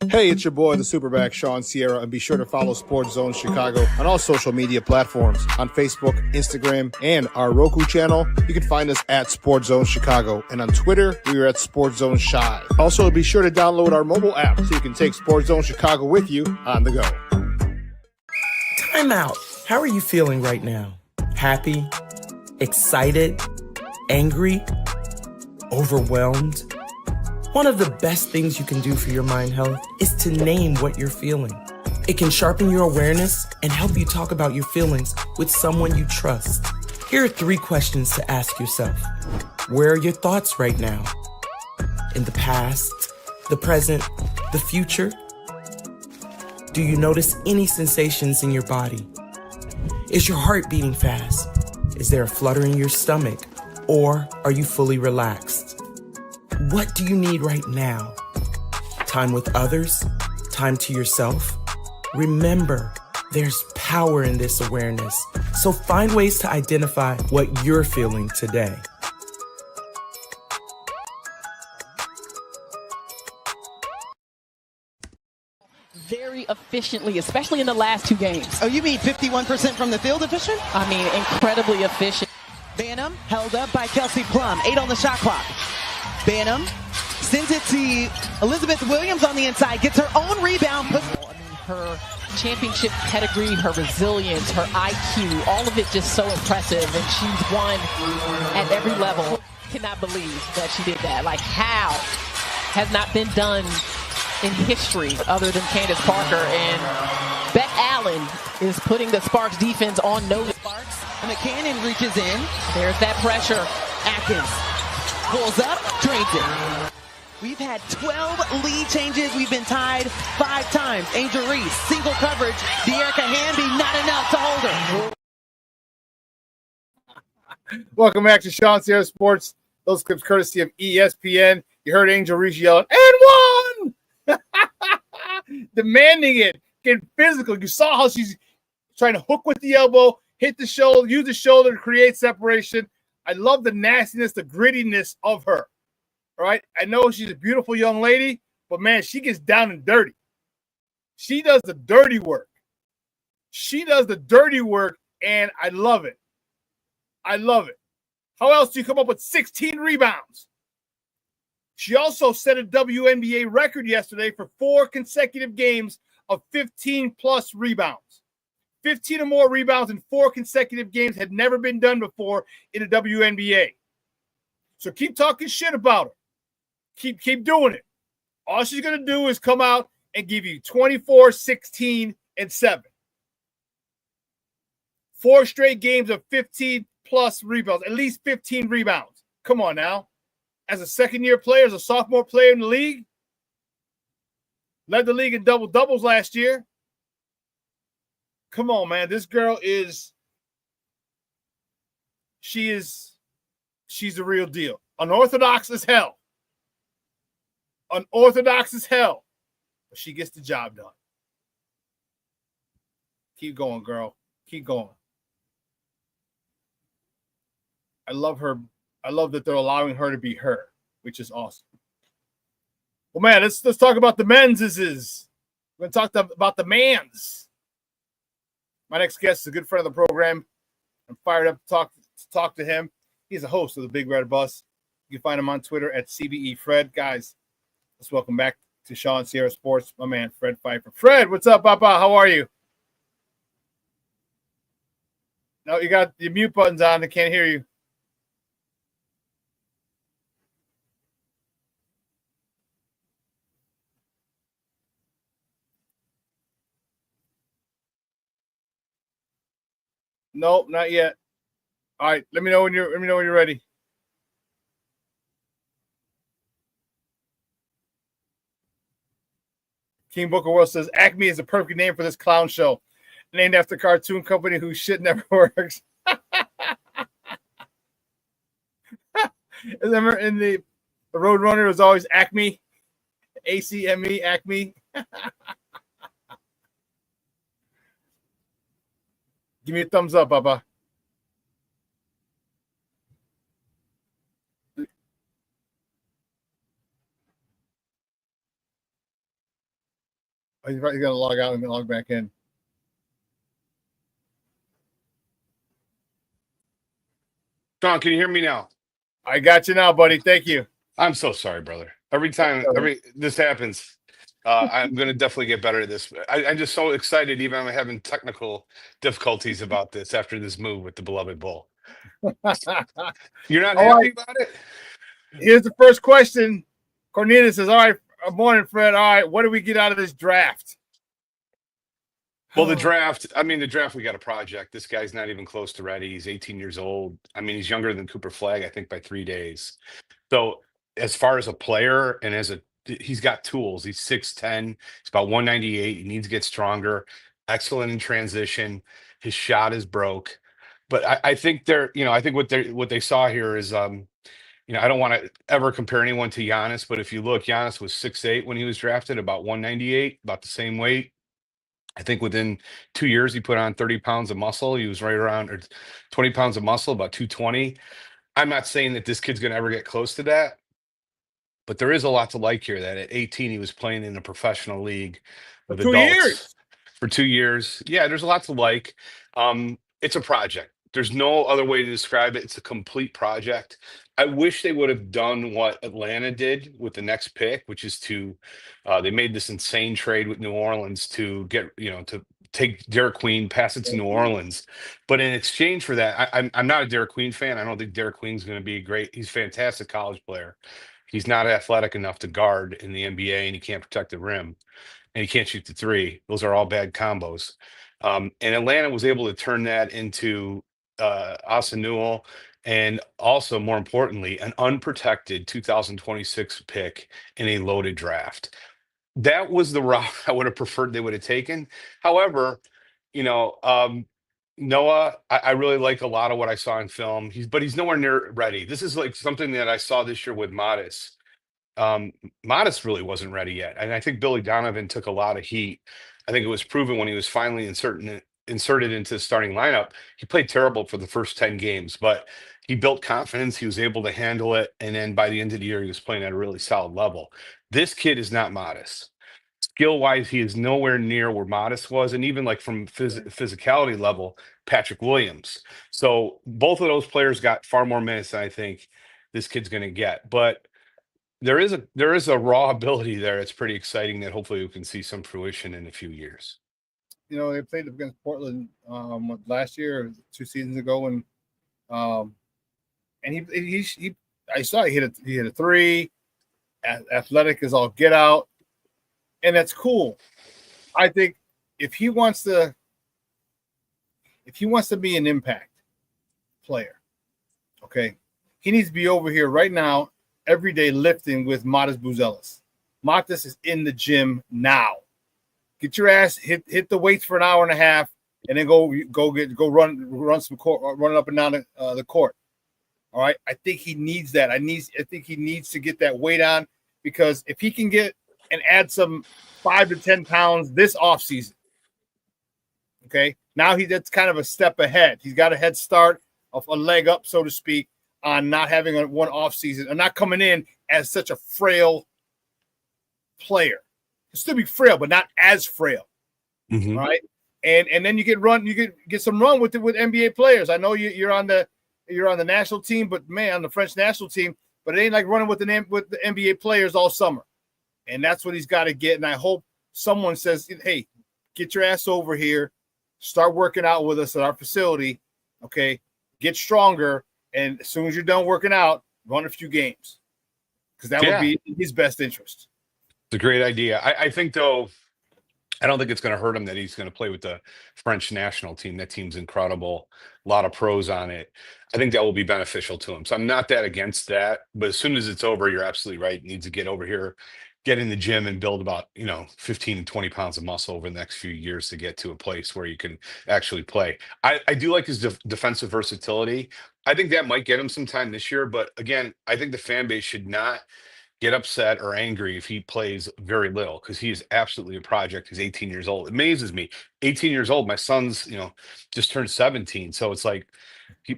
Hey, it's your boy, the SuperBack, Shawn Sierra, and be sure to follow Sports Zone Chicago on all social media platforms. On Facebook, Instagram, and our Roku channel, you can find us at Sports Zone Chicago. And on Twitter, we are at Sports Zone Shy. Also, be sure to download our mobile app so you can take Sports Zone Chicago with you on the go. Time out. How are you feeling right now? Happy? Excited? Angry? Overwhelmed? One of the best things you can do for your mind health is to name what you're feeling. It can sharpen your awareness and help you talk about your feelings with someone you trust. Here are 3 questions to ask yourself. Where are your thoughts right now? In the past, the present, the future? Do you notice any sensations in your body? Is your heart beating fast? Is there a flutter in your stomach? Or are you fully relaxed? What do you need right now? Time with others? Time to yourself? Remember, there's power in this awareness. So find ways to identify what you're feeling today. Very efficiently, especially in the last 2 games. Oh, you mean 51% from the field efficient? I mean, incredibly efficient. Banham held up by Kelsey Plum. 8 on the shot clock. Banham sends it to Elizabeth Williams on the inside. Gets her own rebound. Her championship pedigree, her resilience, her IQ, all of it just so impressive. And she's won at every level. Cannot believe that she did that. Like, how has not been done in history other than Candace Parker. And Beck Allen is putting the Sparks defense on notice. Sparks. And McCannon reaches in. There's that pressure. Atkins pulls up, drains it. We've had 12 lead changes. We've been tied 5 times. Angel Reese, single coverage. De'Erica Hamby, not enough to hold her. Welcome back to ShawnSierraSports. Those clips courtesy of ESPN. You heard Angel Reese yelling, and one! Demanding it, getting physical. You saw how she's trying to hook with the elbow, hit the shoulder, use the shoulder to create separation. I love the nastiness, the grittiness of her. All right. I know she's a beautiful young lady, but man, she gets down and dirty. She does the dirty work. She does the dirty work, and I love it. I love it. How else do you come up with 16 rebounds? She also set a WNBA record yesterday for 4 consecutive games of 15-plus rebounds. 15 or more rebounds in 4 consecutive games had never been done before in the WNBA. So keep talking shit about her. Keep doing it. All she's going to do is come out and give you 24, 16, and 7. 4 straight games of 15-plus rebounds, at least 15 rebounds. Come on now. As a second-year player, as a sophomore player in the league, led the league in double-doubles last year. Come on, man. This girl she's the real deal. Unorthodox as hell. Unorthodox as hell. But she gets the job done. Keep going, girl. Keep going. I love her. I love that they're allowing her to be her, which is awesome. Well, man, let's talk about the men's. We're going to talk about the man's. My next guest is a good friend of the program. I'm fired up to talk to him. He's a host of the Big Red Bus. You can find him on Twitter at CBEFred. Guys, let's welcome back to ShawnSierraSports, my man, Fred Pfeiffer. Fred, what's up, Papa? How are you? No, you got your mute buttons on. I can't hear you. Nope, not yet. All right, let me know when you're ready. King Booker World says Acme is a perfect name for this clown show, named after a cartoon company whose shit never works. Remember in the Roadrunner, it was always Acme, ACME, Acme. Give me a thumbs up, Papa. Oh, he's going to log out and log back in. Shawn, can you hear me now? I got you now, buddy. Thank you. I'm so sorry, brother. Every time this happens, I'm going to definitely get better at this. I'm just so excited, even I'm having technical difficulties about this after this move with the beloved bull. You're not happy about it? Here's the first question. Cornelius says, all right, morning, Fred. All right, what do we get out of this draft? Well, the draft, we got a project. This guy's not even close to ready. He's 18 years old. I mean, he's younger than Cooper Flagg, I think, by 3 days. So as far as a player and he's got tools. He's 6'10". He's about 198. He needs to get stronger. Excellent in transition. His shot is broke. But I think I think what they saw here is, I don't want to ever compare anyone to Giannis, but if you look, Giannis was 6'8" when he was drafted, about 198, about the same weight. I think within 2 years, he put on 30 pounds of muscle. He was right around, or 20 pounds of muscle, about 220. I'm not saying that this kid's going to ever get close to that, but there is a lot to like here that at 18, he was playing in a professional league with adults for 2 years. Yeah, there's a lot to like. It's a project. There's no other way to describe it. It's a complete project. I wish they would have done what Atlanta did with the next pick, which is they made this insane trade with New Orleans to get, to take Derek Queen, pass it to New Orleans. But in exchange for that, I'm not a Derek Queen fan. I don't think Derek Queen's going to be great. He's a fantastic college player. He's not athletic enough to guard in the NBA, and he can't protect the rim, and he can't shoot the three. Those are all bad combos. And Atlanta was able to turn that into Asa Newell, and also, more importantly, an unprotected 2026 pick in a loaded draft. That was the route I would have preferred they would have taken. However, Noah, I really like a lot of what I saw in film. But he's nowhere near ready. This is like something that I saw this year with Modest. Modest really wasn't ready yet, and I think Billy Donovan took a lot of heat. I think it was proven when he was finally inserted into the starting lineup. He played terrible for the first 10 games, but he built confidence. He was able to handle it, and then by the end of the year, he was playing at a really solid level. This kid is not Modest. Skill-wise, he is nowhere near where Modest was, and even like from physicality level, Patrick Williams. So both of those players got far more minutes than I think this kid's going to get. But there is a raw ability there. It's pretty exciting that hopefully we can see some fruition in a few years. They played against Portland last year, 2 seasons ago, and I saw he hit a three. Athletic is all get out, and that's cool. I think if he wants to be an impact player, okay, he needs to be over here right now, every day lifting with Matas Buzelis. Matas is in the gym now. Get your ass hit the weights for an hour and a half, and then go run some court, run up and down the court. All right, I think he needs that. I think he needs to get that weight on, because if he can get and add some 5 to 10 pounds this offseason, okay, now that's kind of a step ahead. He's got a head start, of a leg up, so to speak, on not having one off season and not coming in as such a frail player. He'll still be frail, but not as frail. Mm-hmm. Right. And then you get some run with NBA players. I know you're on the national team, but man, on the French national team, but it ain't like running with the NBA players all summer. And that's what he's got to get. And I hope someone says, hey, get your ass over here, start working out with us at our facility. Okay. Get stronger. And as soon as you're done working out, run a few games, because that would be in his best interest. It's a great idea. I think, though, I don't think it's going to hurt him that he's going to play with the French national team. That team's incredible. A lot of pros on it. I think that will be beneficial to him. So I'm not that against that. But as soon as it's over, you're absolutely right. He needs to get over here, get in the gym, and build about 15 and 20 pounds of muscle over the next few years to get to a place where you can actually play. I do like his defensive versatility. I think that might get him some time this year. But again, I think the fan base should not get upset or angry if he plays very little, because he is absolutely a project. He's 18 years old. It amazes me. 18 years old. My son's, just turned 17. So it's like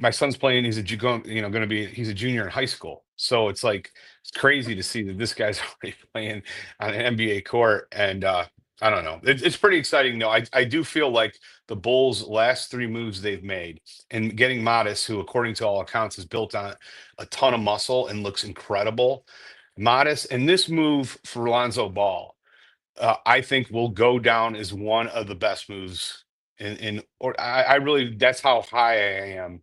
my son's playing. He's he's a junior in high school. So it's like, it's crazy to see that this guy's already playing on an NBA court. And I don't know. It's pretty exciting. No, I do feel like the Bulls' last 3 moves they've made and getting Modest, who, according to all accounts, is built on a ton of muscle and looks incredible. Modest and this move for Lonzo Ball, I think will go down as one of the best moves. Or I really, that's how high I am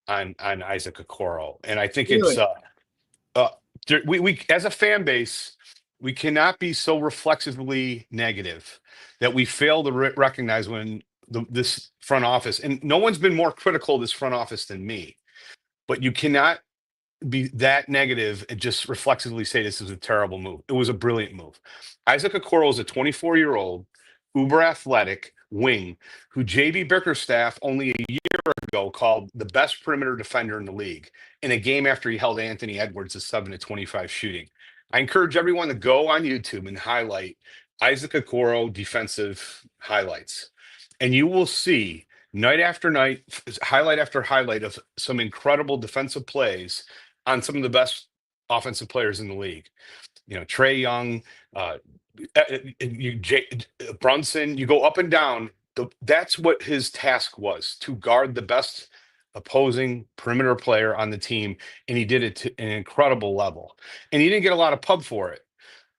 on Isaac Okoro, and I think it's Really? uh, we as a fan base, we cannot be so reflexively negative that we fail to recognize when this front office, and no one's been more critical of this front office than me, but you cannot be that negative and just reflexively say this is a terrible move. It was a brilliant move. Isaac Okoro is a 24-year-old uber athletic wing who JB Bickerstaff only a year ago called the best perimeter defender in the league in a game after he held Anthony Edwards to 7-25 shooting. I encourage everyone to go on YouTube and highlight Isaac Okoro defensive highlights, and you will see night after night, highlight after highlight of some incredible defensive plays on some of the best offensive players in the league. You know, Trae Young, Brunson, you go up and down. That's what his task was, to guard the best opposing perimeter player on the team. And he did it to an incredible level. And he didn't get a lot of pub for it.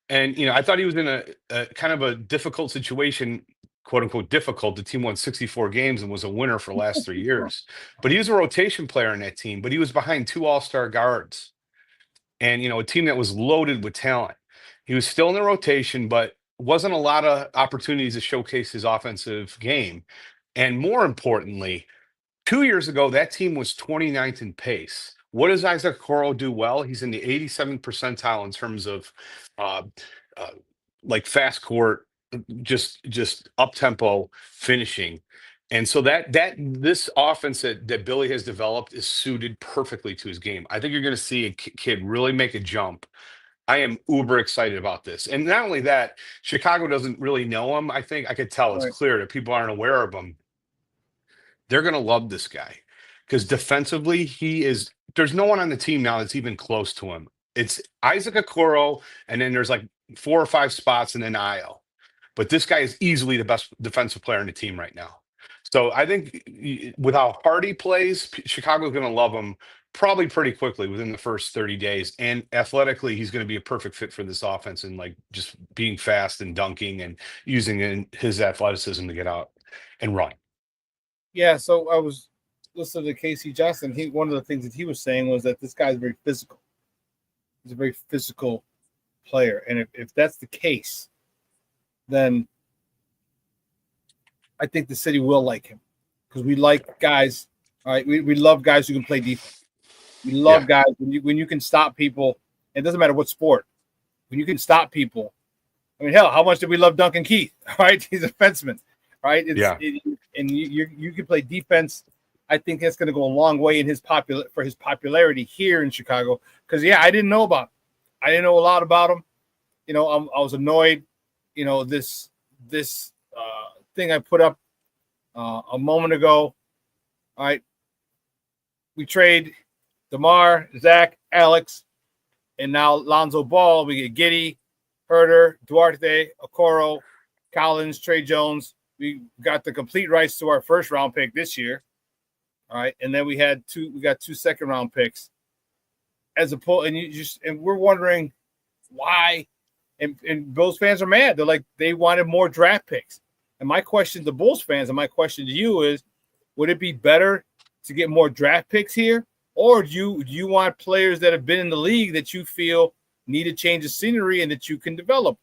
And, I thought he was in a kind of a difficult situation, quote unquote difficult. The team won 64 games and was a winner for the last 3 years. But he was a rotation player in that team, but he was behind 2 all-star guards and, a team that was loaded with talent. He was still in the rotation, but wasn't a lot of opportunities to showcase his offensive game. And more importantly, 2 years ago, that team was 29th in pace. What does Isaac Okoro do well? He's in the 87th percentile in terms of like fast court, just up tempo finishing. And so this offense that Billy has developed is suited perfectly to his game. I think you're going to see a kid really make a jump. I am uber excited about this. And not only that, Chicago doesn't really know him. I think I could tell it's clear that people aren't aware of him. They're going to love this guy because defensively, there's no one on the team now that's even close to him. It's Isaac Okoro, and then there's like 4 or 5 spots in an aisle. But this guy is easily the best defensive player in the team right now. So I think with how hard he plays, Chicago's going to love him probably pretty quickly within the first 30 days. And athletically, he's going to be a perfect fit for this offense and like just being fast and dunking and using his athleticism to get out and run. Yeah, so I was listening to Casey Johnson. One of the things that he was saying was that this guy's very physical. He's a very physical player. And if that's the case, then I think the city will like him because we like guys. All right, we love guys who can play defense. We love guys when you can stop people. It doesn't matter what sport. When you can stop people. I mean, hell, how much did we love Duncan Keith? All right, he's a fenceman. Right? And you can play defense. I think that's going to go a long way in his popularity here in Chicago. Because I didn't know about him. I didn't know a lot about him. I was annoyed. This thing I put up a moment ago. All right, we trade DeMar, Zach, Alex, and now Lonzo Ball. We get Giddey, Herter, Duarte, Okoro, Collins, Trey Jones. We got the complete rights to our first round pick this year. All right, and then we got 2 second round picks. And we're wondering why. And Bulls fans are mad. They're like, they wanted more draft picks. And my question to Bulls fans and my question to you is, would it be better to get more draft picks here? Or do you want players that have been in the league that you feel need a change of scenery and that you can develop?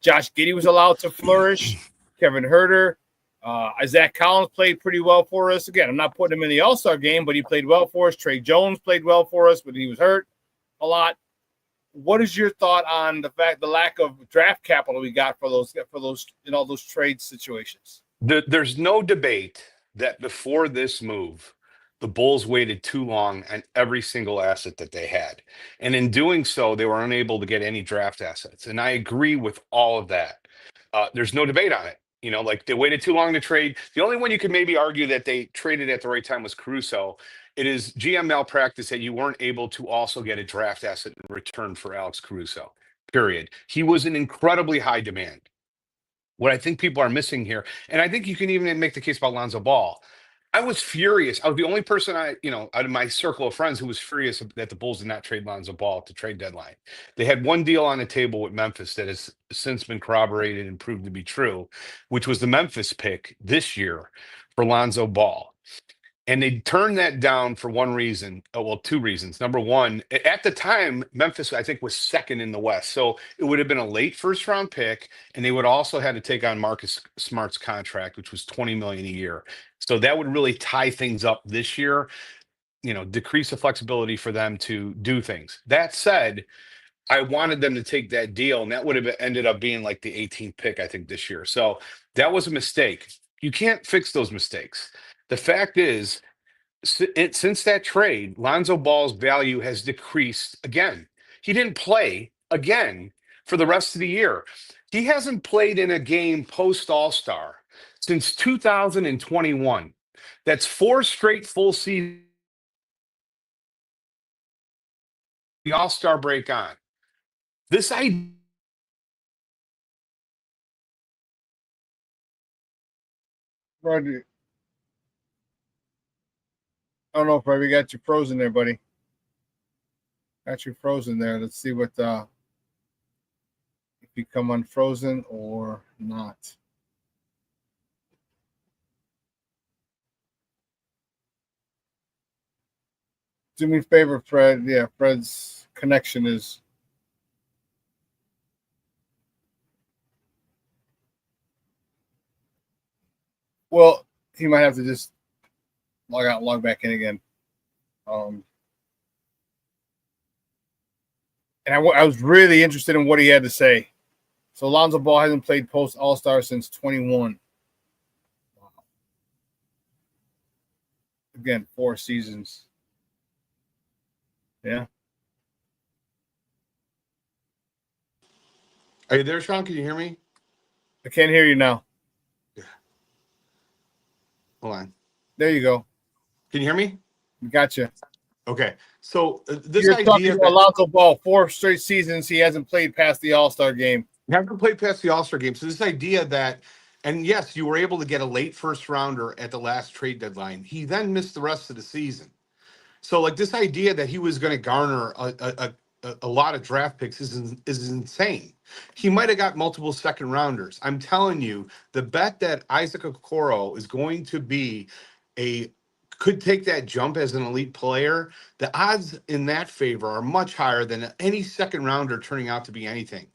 Josh Giddey was allowed to flourish. Kevin Herter. Isaac Collins played pretty well for us. Again, I'm not putting him in the All-Star game, but he played well for us. Trey Jones played well for us, but he was hurt a lot. What is your thought on the lack of draft capital we got for those those trade situations? There's no debate that before this move, the Bulls waited too long on every single asset that they had. And in doing so, they were unable to get any draft assets. And I agree with all of that. There's no debate on it. Like they waited too long to trade. The only one you could maybe argue that they traded at the right time was Caruso. It is GM malpractice that you weren't able to also get a draft asset in return for Alex Caruso, period. He was an incredibly high demand. What I think people are missing here, and I think you can even make the case about Lonzo Ball. I was furious. I was the only person out of my circle of friends who was furious that the Bulls did not trade Lonzo Ball at the trade deadline. They had one deal on the table with Memphis that has since been corroborated and proved to be true, which was the Memphis pick this year for Lonzo Ball. And they turned that down for one reason. Oh, well, two reasons. Number one, at the time, Memphis, I think, was second in the West. So it would have been a late first round pick. And they would also had to take on Marcus Smart's contract, which was $20 million a year. So that would really tie things up this year, decrease the flexibility for them to do things. That said, I wanted them to take that deal, and that would have ended up being like the 18th pick, I think, this year. So that was a mistake. You can't fix those mistakes. The fact is, since that trade, Lonzo Ball's value has decreased again. He didn't play again for the rest of the year. He hasn't played in a game post All-Star since 2021. That's 4 straight full seasons. The All-Star break on. This idea. Roger. I don't know if we got you frozen there, buddy. Got you frozen there. Let's see what if you come unfrozen or not. Do me a favor, Fred. Yeah, Fred's connection is. Well, he might have to just log out and log back in again. And I was really interested in what he had to say. So Lonzo Ball hasn't played post All-Star since 21. Wow. Again, 4 seasons. Yeah. Are you there, Shawn? Can you hear me? I can't hear you now. Yeah. Hold on. There you go. Can you hear me? Gotcha. Okay. So this You're idea talking about Lonzo Ball, 4 straight seasons he hasn't played past the All-Star game. He hasn't played past the All-Star game. So this idea that, and yes, you were able to get a late first rounder at the last trade deadline. He then missed the rest of the season. So like this idea that he was going to garner a lot of draft picks is insane. He might have got multiple second rounders. I'm telling you, the bet that Isaac Okoro is going to be could take that jump as an elite player, the odds in that favor are much higher than any second rounder turning out to be anything.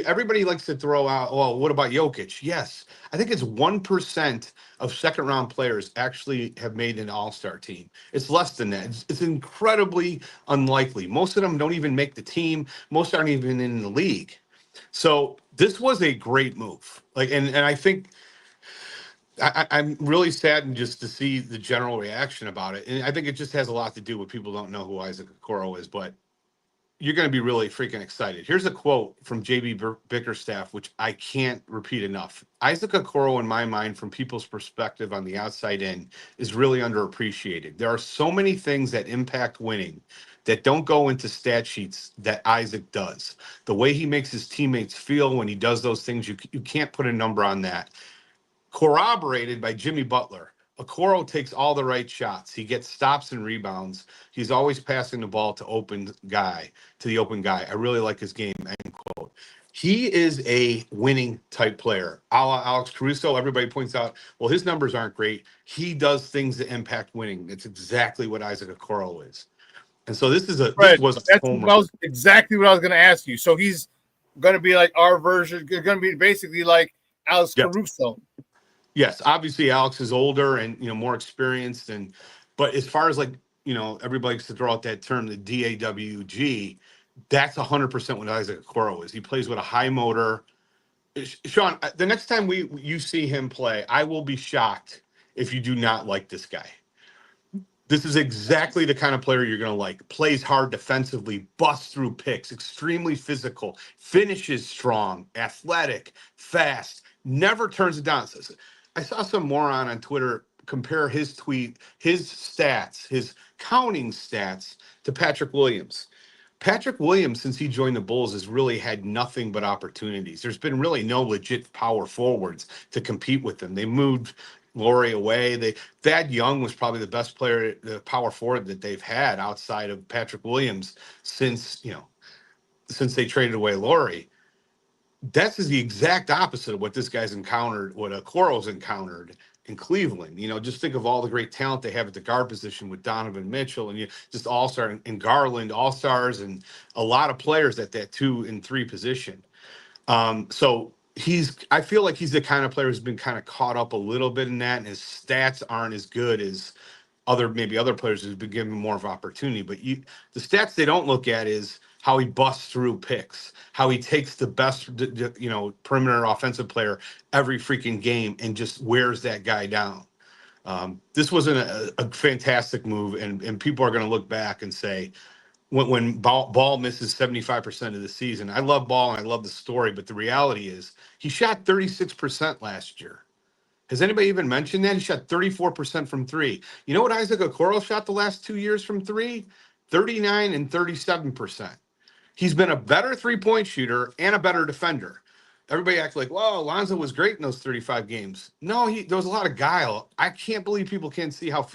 Everybody likes to throw out, oh, what about Jokic? Yes. I think it's 1% of second round players actually have made an all-star team. It's less than that. It's incredibly unlikely. Most of them don't even make the team. Most aren't even in the league. So this was a great move. And I think I'm really saddened just to see the general reaction about it. And I think it just has a lot to do with people don't know who Isaac Okoro is, but you're going to be really freaking excited. Here's a quote from JB Bickerstaff, which I can't repeat enough. Isaac Okoro, in my mind, from people's perspective on the outside in, is really underappreciated. There are so many things that impact winning that don't go into stat sheets that Isaac does. The way he makes his teammates feel when he does those things, you can't put a number on that. Corroborated by Jimmy Butler. Okoro takes all the right shots. He gets stops and rebounds. He's always passing the ball to the open guy. I really like his game, end quote. He is a winning type player. A la Alex Caruso, everybody points out, well, his numbers aren't great. He does things that impact winning. It's exactly what Isaac Okoro is. And so this was exactly what I was going to ask you. So he's going to be like our version, going to be basically like Alex Caruso. Yes, obviously Alex is older and more experienced, but as far as everybody likes to throw out that term, the DAWG, that's 100% what Isaac Okoro is. He plays with a high motor. Shawn, the next time you see him play, I will be shocked if you do not like this guy. This is exactly the kind of player you're going to like. Plays hard defensively, busts through picks, extremely physical, finishes strong, athletic, fast, never turns it down. I saw some moron on Twitter compare his stats, his counting stats to Patrick Williams. Patrick Williams, since he joined the Bulls, has really had nothing but opportunities. There's been really no legit power forwards to compete with them. They moved Laurie away. Thad Young was probably the best player, the power forward that they've had outside of Patrick Williams since they traded away Laurie. That's the exact opposite of what this guy's encountered, what Okoro's encountered in Cleveland. Just think of all the great talent they have at the guard position with Donovan Mitchell and just all-star and Garland, all-stars, and a lot of players at that 2 and 3 position. So I feel like he's the kind of player who's been kind of caught up a little bit in that, and his stats aren't as good as other players who've been given more of opportunity. But the stats they don't look at is how he busts through picks, how he takes the best, perimeter offensive player every freaking game and just wears that guy down. This wasn't a fantastic move, and people are going to look back and say, when Ball misses 75% of the season, I love Ball and I love the story, but the reality is he shot 36% last year. Has anybody even mentioned that? He shot 34% from 3. You know what Isaac Okoro shot the last 2 years from 3? 39 and 37%. He's been a better three-point shooter and a better defender. Everybody acts like, well, Alonzo was great in those 35 games. No, there was a lot of guile. I can't believe people can't see how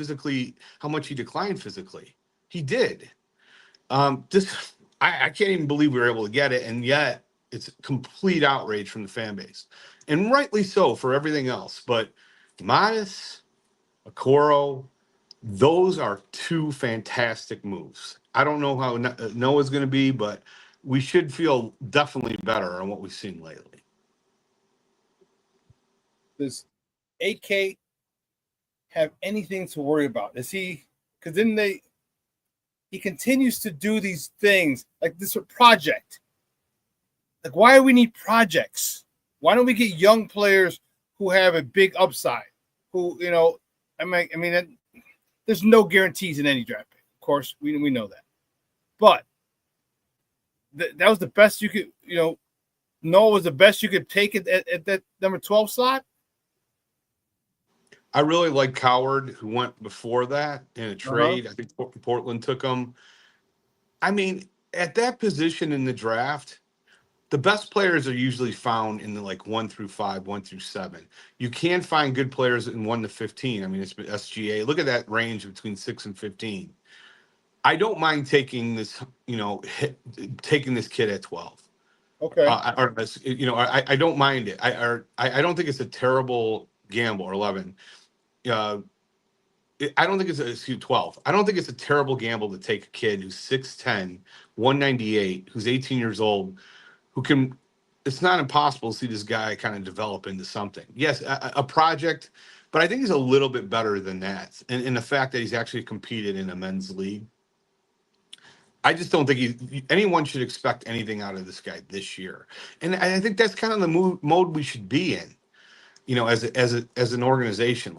much he declined physically. He did. I can't even believe we were able to get it, and yet it's complete outrage from the fan base. And rightly so for everything else. But Modest, Okoro, those are 2 fantastic moves. I don't know how Noah's going to be, but we should feel definitely better on what we've seen lately. Does AK have anything to worry about? Is he – because then he continues to do these things like this project. Like, why do we need projects? Why don't we get young players who have a big upside? There's no guarantees in any draft pick. Of course, we know that. But that was the best you could, Noah was the best you could take it at that number 12 slot. I really like Coward, who went before that in a trade. I think Portland took him. I mean, at that position in the draft, the best players are usually found in the 1 through 5, 1 through 7. You can find good players in 1 to 15. I mean, it's SGA. Look at that range between 6 and 15. I don't mind taking this, taking this kid at 12. Okay. I don't mind it. I don't think it's a terrible gamble, or 11. I don't think it's 12. I don't think it's a terrible gamble to take a kid who's 6'10", 198, who's 18 years old, who can. It's not impossible to see this guy kind of develop into something. Yes, a project, but I think he's a little bit better than that. And the fact that he's actually competed in a men's league, I just don't think anyone should expect anything out of this guy this year. And I think that's kind of the mode we should be in, as an organization.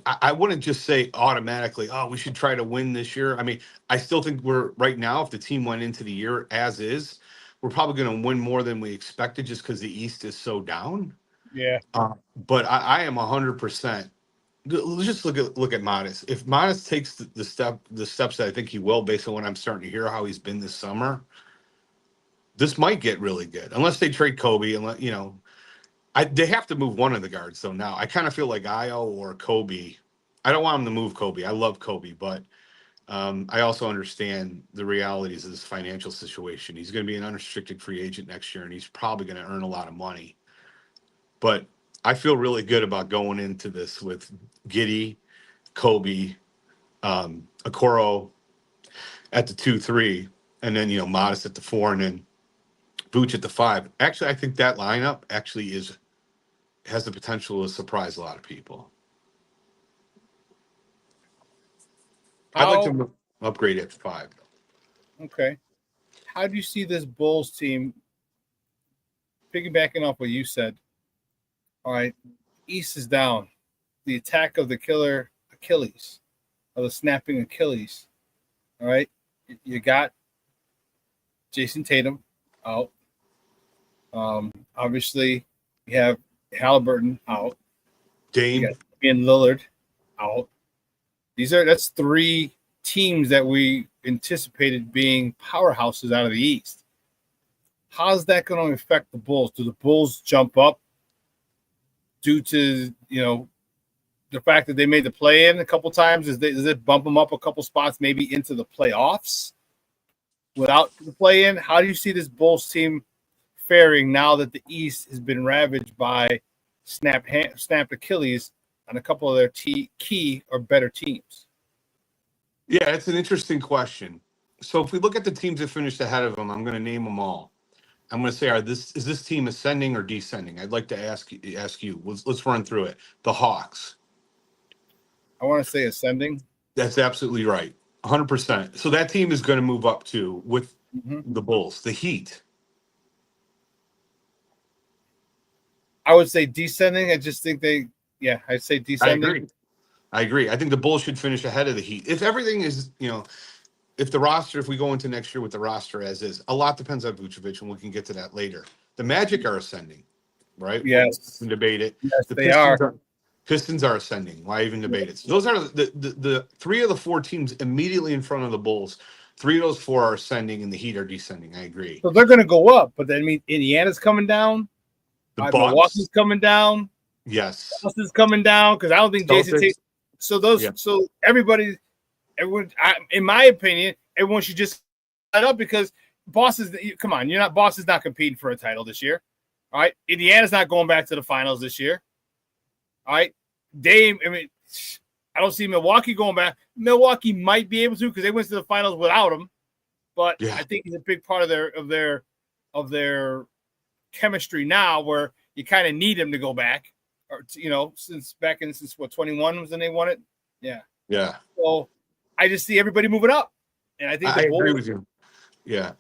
I wouldn't just say automatically, oh, we should try to win this year. I mean, I still think we're right now, if the team went into the year as is, we're probably going to win more than we expected just because the East is so down. Yeah. But I am 100%. Let's just look at Modest. If Modest takes the steps that I think he will, based on what I'm starting to hear how he's been this summer, this might get really good. Unless they trade Kobe, they have to move one of the guards. So now I kind of feel like Io or Kobe. I don't want him to move Kobe. I love Kobe, but I also understand the realities of this financial situation. He's going to be an unrestricted free agent next year, and he's probably going to earn a lot of money. But I feel really good about going into this with Giddey, Kobe, Okoro at the 2-3, and then Modest at the 4, and then Vooch at the 5. Actually, I think that lineup actually has the potential to surprise a lot of people. I'd like to upgrade at 5. Okay. How do you see this Bulls team, piggybacking off what you said? All right, East is down. The attack of the killer Achilles, of the snapping Achilles. All right, you got Jason Tatum out. Obviously, you have Halliburton out. Dame and Lillard out. That's 3 teams that we, anticipated being powerhouses out of the East. How's that going to affect the Bulls? Do the Bulls jump up due to, the fact that they made the play-in a couple times? Does it bump them up a couple spots maybe into the playoffs without the play-in? How do you see this Bulls team faring now that the East has been ravaged by snapped Achilles on a couple of their key or better teams? Yeah, it's an interesting question. So if we look at the teams that finished ahead of them, I'm going to name them all. I'm going to say, is this team ascending or descending? I'd like to ask you. Let's run through it. The Hawks. I want to say ascending. That's absolutely right. 100%. So that team is going to move up too with the Bulls. The Heat. I would say descending. I just think I'd say descending. I agree. I think the Bulls should finish ahead of the Heat. If everything is, if we go into next year with the roster as is, a lot depends on Vucevic, and we can get to that later. The Magic are ascending, right? Yes. We can debate it. Yes, The Pistons are ascending. Why even debate it? So those are the three of the four teams immediately in front of the Bulls. Three of those four are ascending, and the Heat are descending. I agree. So they're going to go up, but that means Indiana's coming down. Milwaukee's coming down. Yes. Boston's coming down because I don't think Jason Tatum. So everyone, in my opinion, everyone should just set up because Boston's not competing for a title this year. All right. Indiana's not going back to the finals this year. All right. I don't see Milwaukee going back. Milwaukee might be able to because they went to the finals without him, but I think he's a big part of their chemistry now, where you kind of need him to go back, or since 21 was when they won it. Yeah. So I just see everybody moving up, and I think I agree with you. Yeah,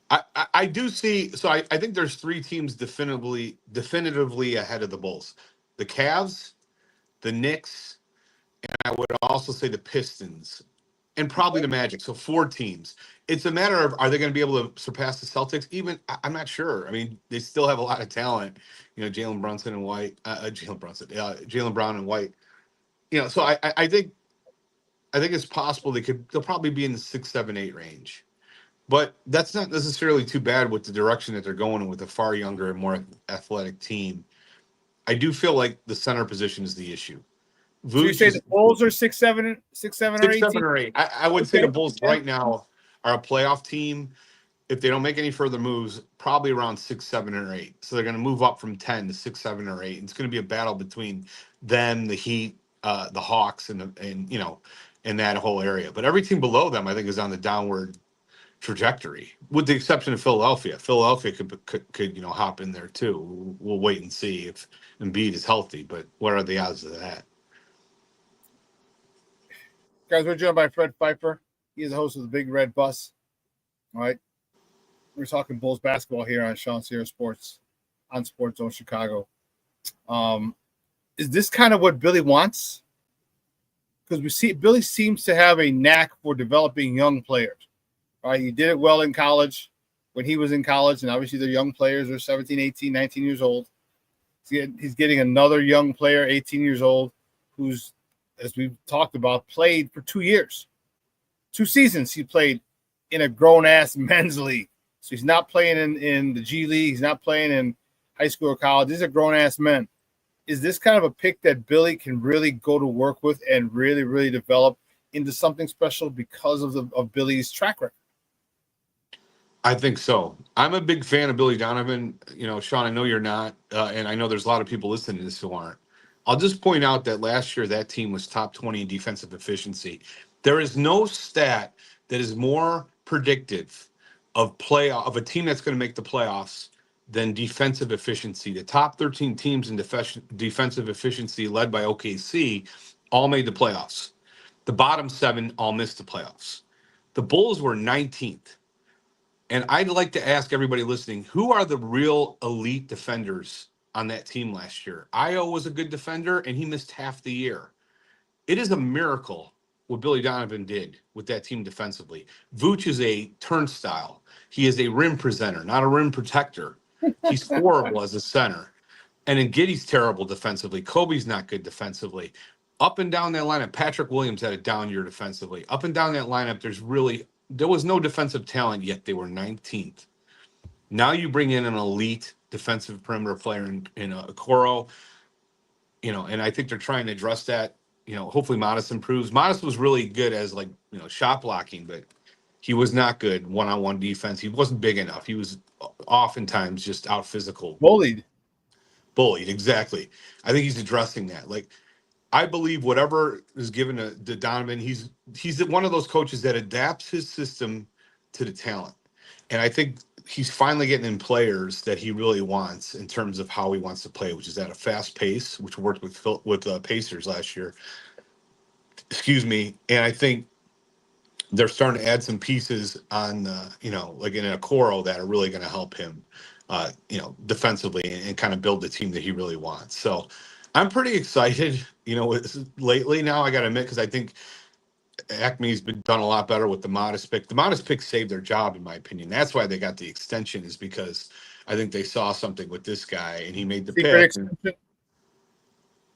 I do see. So I think there's three teams definitively ahead of the Bulls: the Cavs, the Knicks, and I would also say the Pistons, and probably the Magic. So four teams. It's a matter of, are they going to be able to surpass the Celtics? I'm not sure. I mean, they still have a lot of talent. Jalen Brunson and White, Jalen Brown and White. So I think it's possible they'll probably be in the 6, 7, 8 range. But that's not necessarily too bad with the direction that they're going with a far younger and more athletic team. I do feel like the center position is the issue. So you say the Bulls are 6, 7, or 8? 7 or 8. I would say the Bulls right now are a playoff team. If they don't make any further moves, probably around 6, 7, or 8. So they're going to move up from 10 to 6, 7, or 8. And it's going to be a battle between them, the Heat, the Hawks, and that whole area. But every team below them, I think, is on the downward trajectory, with the exception of Philadelphia. Philadelphia could hop in there too. We'll wait and see if Embiid is healthy. But what are the odds of that? Guys, we're joined by Fred Pfeiffer. He is the host of the Big Red Bus. All right. We're talking Bulls basketball here on ShawnSierraSports on Sports Zone Chicago. Is this kind of what Billy wants? Because we see Billy seems to have a knack for developing young players. All right. He did it well in college when he was in college, and obviously they're young players. They're 17, 18, 19 years old. He's getting another young player, 18 years old, who's, as we've talked about, played for 2 years. 2 seasons he played in a grown-ass men's league. So he's not playing in the G League. He's not playing in high school or college. These are grown-ass men. Is this kind of a pick that Billy can really go to work with and really, really develop into something special because of Billy's track record? I think so. I'm a big fan of Billy Donovan. Shawn, I know you're not, and I know there's a lot of people listening to this who aren't. I'll just point out that last year that team was top 20 in defensive efficiency. There is no stat that is more predictive of a team that's going to make the playoffs than defensive efficiency. The top 13 teams in defensive efficiency, led by OKC, all made the playoffs. The bottom 7 all missed the playoffs. The Bulls were 19th. And I'd like to ask everybody listening, who are the real elite defenders on that team last year? Io was a good defender, and he missed half the year. It is a miracle what Billy Donovan did with that team defensively. Vooch is a turnstile. He is a rim presenter, not a rim protector. He's horrible as a center. And then Giddey's terrible defensively. Kobe's not good defensively. Up and down that lineup, Patrick Williams had a down year defensively. Up and down that lineup, there's really there was no defensive talent yet. They were 19th. Now you bring in an elite defensive perimeter player in Okoro, and I think they're trying to address that. Hopefully Modest improves. Modest was really good as shot blocking, but he was not good one-on-one defense. He wasn't big enough. He was oftentimes just out physical. Bullied, exactly. I think he's addressing that. I believe whatever is given to Donovan, he's one of those coaches that adapts his system to the talent. And I think he's finally getting in players that he really wants in terms of how he wants to play, which is at a fast pace, which worked with Pacers last year. Excuse me. And I think they're starting to add some pieces on, like in a Okoro that are really going to help him, defensively and kind of build the team that he really wants. So I'm pretty excited, lately now, I got to admit, because I think Acme's been done a lot better with the Modest pick. The Modest pick saved their job, in my opinion. That's why they got the extension, is because I think they saw something with this guy and he made the secret pick. extension.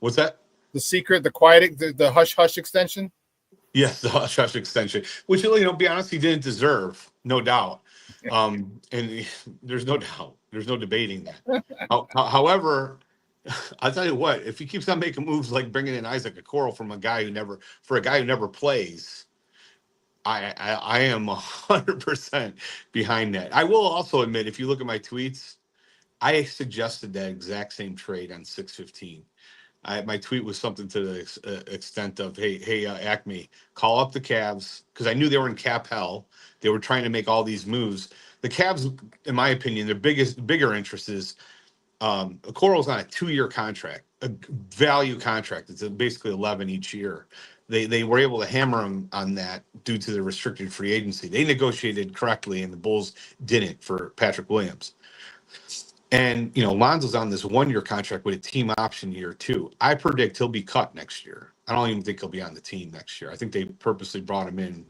What's that? The secret, the quiet, the hush hush extension. Yes, the hush hush extension, which, be honest, he didn't deserve, no doubt. And there's no doubt, there's no debating that. However, I'll tell you what, if he keeps on making moves like bringing in Isaac Okoro for a guy who never plays, I am 100% behind that. I will also admit, if you look at my tweets, I suggested that exact same trade on 6/15. My tweet was something to the extent of, hey, Acme, call up the Cavs, because I knew they were in cap hell. They were trying to make all these moves. The Cavs, in my opinion, their bigger interest is Okoro's on a 2-year contract, a value contract. It's basically 11 each year. They were able to hammer him on that due to the restricted free agency. They negotiated correctly, and the Bulls didn't for Patrick Williams. And, Lonzo's on this 1-year contract with a team option year 2. I predict he'll be cut next year. I don't even think he'll be on the team next year. I think they purposely brought him in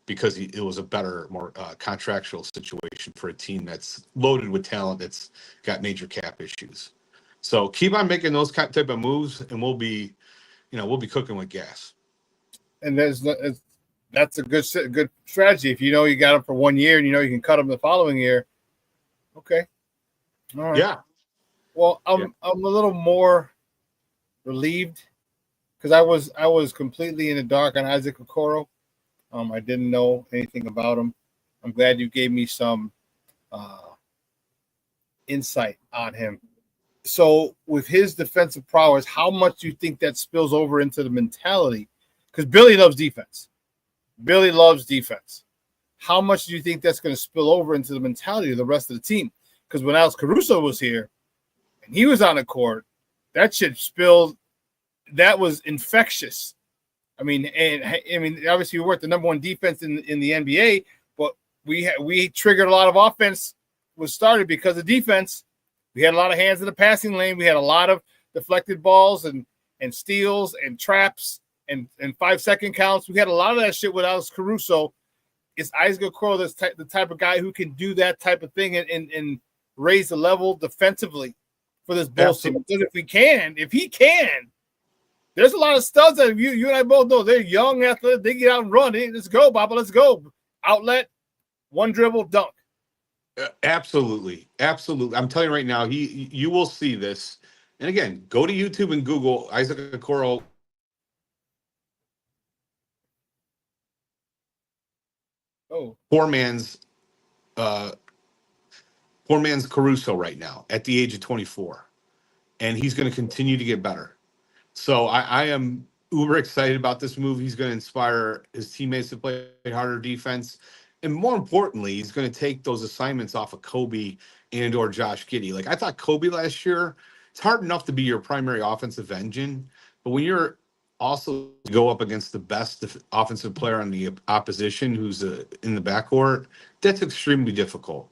because it was a better, more contractual situation for a team that's loaded with talent that's got major cap issues. So keep on making those type of moves, and we'll be cooking with gas. And that's a good strategy. If you got him for 1 year and you can cut him the following year. Okay. All right. Yeah. Well, I'm a little more relieved because I was completely in the dark on Isaac Okoro. I didn't know anything about him. I'm glad you gave me some insight on him. So with his defensive prowess, how much do you think that spills over into the mentality? Because Billy loves defense. Billy loves defense. How much do you think that's going to spill over into the mentality of the rest of the team? Because when Alex Caruso was here and he was on the court, that shit spilled. That was infectious. I mean, obviously we weren't the number 1 defense in the NBA, but we triggered a lot of offense was started because of defense. We had a lot of hands in the passing lane. We had a lot of deflected balls and steals and traps and 5-second counts. We had a lot of that shit with Alex Caruso. Is Isaac Okoro the type of guy who can do that type of thing and raise the level defensively for this Bulls team? If he can, there's a lot of studs that you and I both know. They're young, athletic. They get out and run. Hey, let's go, Baba. Let's go. Outlet, 1 dribble, dunk. Absolutely. I'm telling you right now, you will see this. And again, go to YouTube and Google Isaac Okoro. Poor man's Caruso right now at the age of 24, and he's going to continue to get better. So I am uber excited about this move. He's going to inspire his teammates to play harder defense, and more importantly, he's going to take those assignments off of Kobe and or Josh Giddey. Like I thought Kobe last year, it's hard enough to be your primary offensive engine, but when you're also go up against the best offensive player on the opposition who's in the backcourt, that's extremely difficult.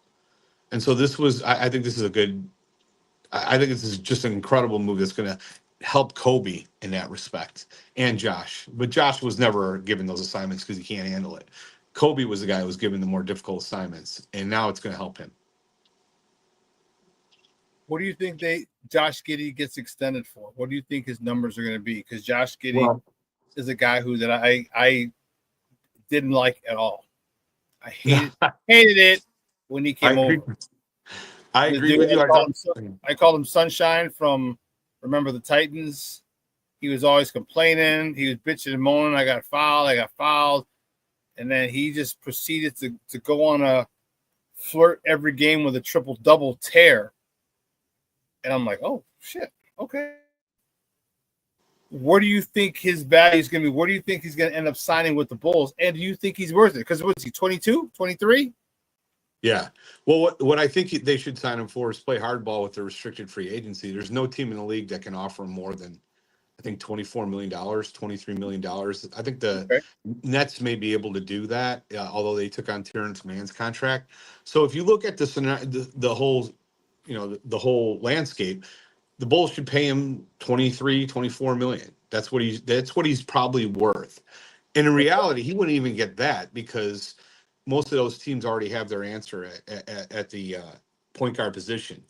And so this was, I think this is I think this is just an incredible move that's going to help Kobe in that respect and Josh. But Josh was never given those assignments because he can't handle it. Kobe was the guy who was given the more difficult assignments, and now it's going to help him. What do you think Josh Giddey gets extended for? What do you think his numbers are going to be? Because Josh Giddey is a guy that I didn't like at all. I hated it when he came over. I agree with you. I called him Sunshine from Remember the Titans. He was always complaining. He was bitching and moaning. I got fouled. And then he just proceeded to go on a flirt every game with a triple-double tear. And I'm like, oh, shit, okay. Where do you think his value is going to be? Where do you think he's going to end up signing with the Bulls? And do you think he's worth it? Because what's he, 22, 23? Yeah. Well, what I think they should sign him for is play hardball with the restricted free agency. There's no team in the league that can offer him more than, I think, $24 million, $23 million. I think the Nets may be able to do that, although they took on Terrence Mann's contract. So if you look at the whole, the whole landscape, the Bulls should pay him 23, 24 million. That's what he's probably worth. And in reality, he wouldn't even get that because most of those teams already have their answer at the point guard position.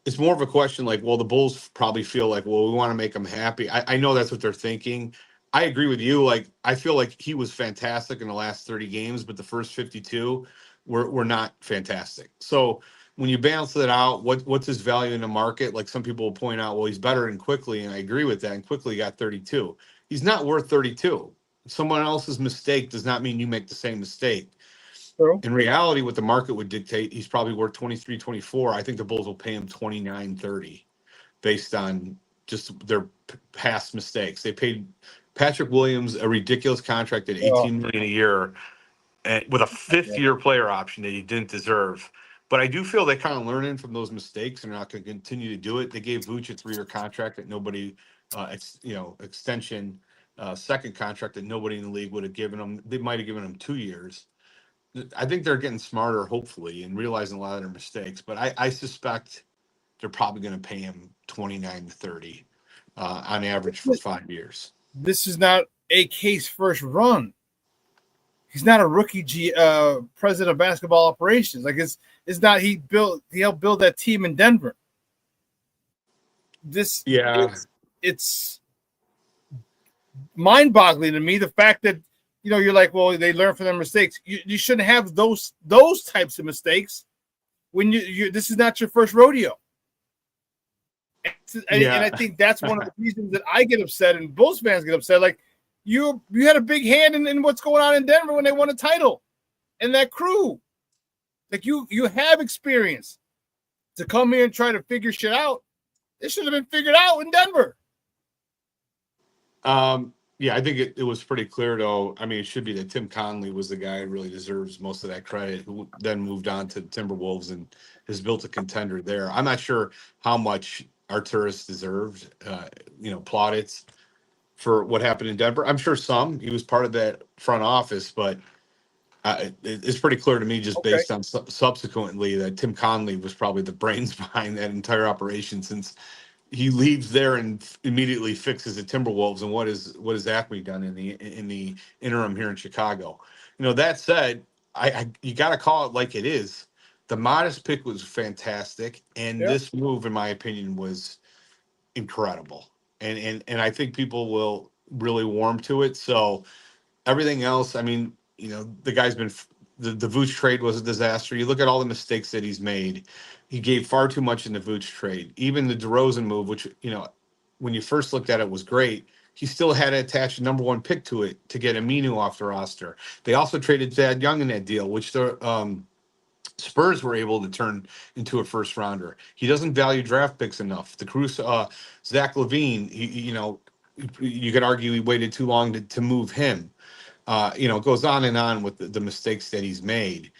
It's more of a question like, well, the Bulls probably feel like, well, we want to make them happy. I know that's what they're thinking. I agree with you. Like, I feel like he was fantastic in the last 30 games, but the first 52 were not fantastic. So when you balance it out, what's his value in the market? Like some people will point out, well, he's better than Quickly, and I agree with that. And Quickly got 32. He's not worth 32. Someone else's mistake does not mean you make the same mistake. In reality, what the market would dictate, he's probably worth 23, 24. I think the Bulls will pay him 29, 30 based on just their past mistakes. They paid Patrick Williams a ridiculous contract at $18 million a year with a fifth-year player option that he didn't deserve. But I do feel they kind of learning from those mistakes and are not going to continue to do it. They gave Vooch a 3-year contract that nobody, extension, second contract that nobody in the league would have given him. They might have given him 2 years. I think they're getting smarter, hopefully, and realizing a lot of their mistakes. But I suspect they're probably going to pay him 29 to 30 on average for 5 years. This is not AK's first run. He's not a rookie president of basketball operations. Like it's not he helped build that team in Denver. It's mind-boggling to me the fact that you're like, well, they learn from their mistakes. You shouldn't have those types of mistakes when this is not your first rodeo. And I think that's one of the reasons that I get upset and Bulls fans get upset. Like you had a big hand in what's going on in Denver when they won a title, and that crew. Like you have experience to come here and try to figure shit out. It should have been figured out in Denver. Yeah, I think it was pretty clear, though. I mean, it should be that Tim Conley was the guy who really deserves most of that credit, who then moved on to the Timberwolves and has built a contender there. I'm not sure how much Arturas deserved, plaudits for what happened in Denver. I'm sure some. He was part of that front office, but it's pretty clear to me just based on subsequently that Tim Conley was probably the brains behind that entire operation since he leaves there and immediately fixes the Timberwolves. And what has Acme done in the interim here in Chicago? That said, you got to call it like it is. The modest pick was fantastic, and this move, in my opinion, was incredible. And I think people will really warm to it. So everything else, I mean, the guy's been the Vooch trade was a disaster. You look at all the mistakes that he's made. He gave far too much in the Vooch trade. Even the DeRozan move, which, when you first looked at it was great, he still had to attach a number 1 pick to it to get Aminu off the roster. They also traded Thad Young in that deal, which the Spurs were able to turn into a first rounder. He doesn't value draft picks enough. The Cruz, Zach LaVine, you could argue he waited too long to move him. It goes on and on with the mistakes that he's made.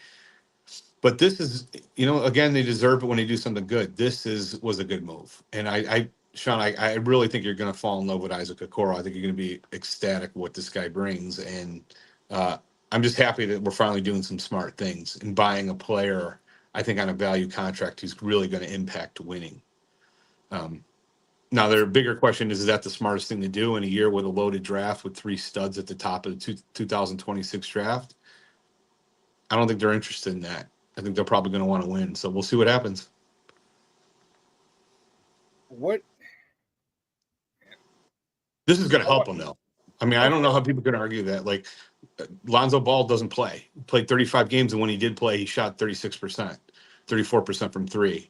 But this is, again, they deserve it when they do something good. This was a good move. And Shawn, I really think you're going to fall in love with Isaac Okoro. I think you're going to be ecstatic what this guy brings. And I'm just happy that we're finally doing some smart things and buying a player, I think, on a value contract who's really going to impact winning. Now, their bigger question is that the smartest thing to do in a year with a loaded draft with 3 studs at the top of the 2026 draft? I don't think they're interested in that. I think they're probably going to want to win. So we'll see what happens. What? This is going to help them, though. I mean, I don't know how people can argue that. Like, Lonzo Ball doesn't play. He played 35 games, and when he did play, he shot 36%, 34% from three.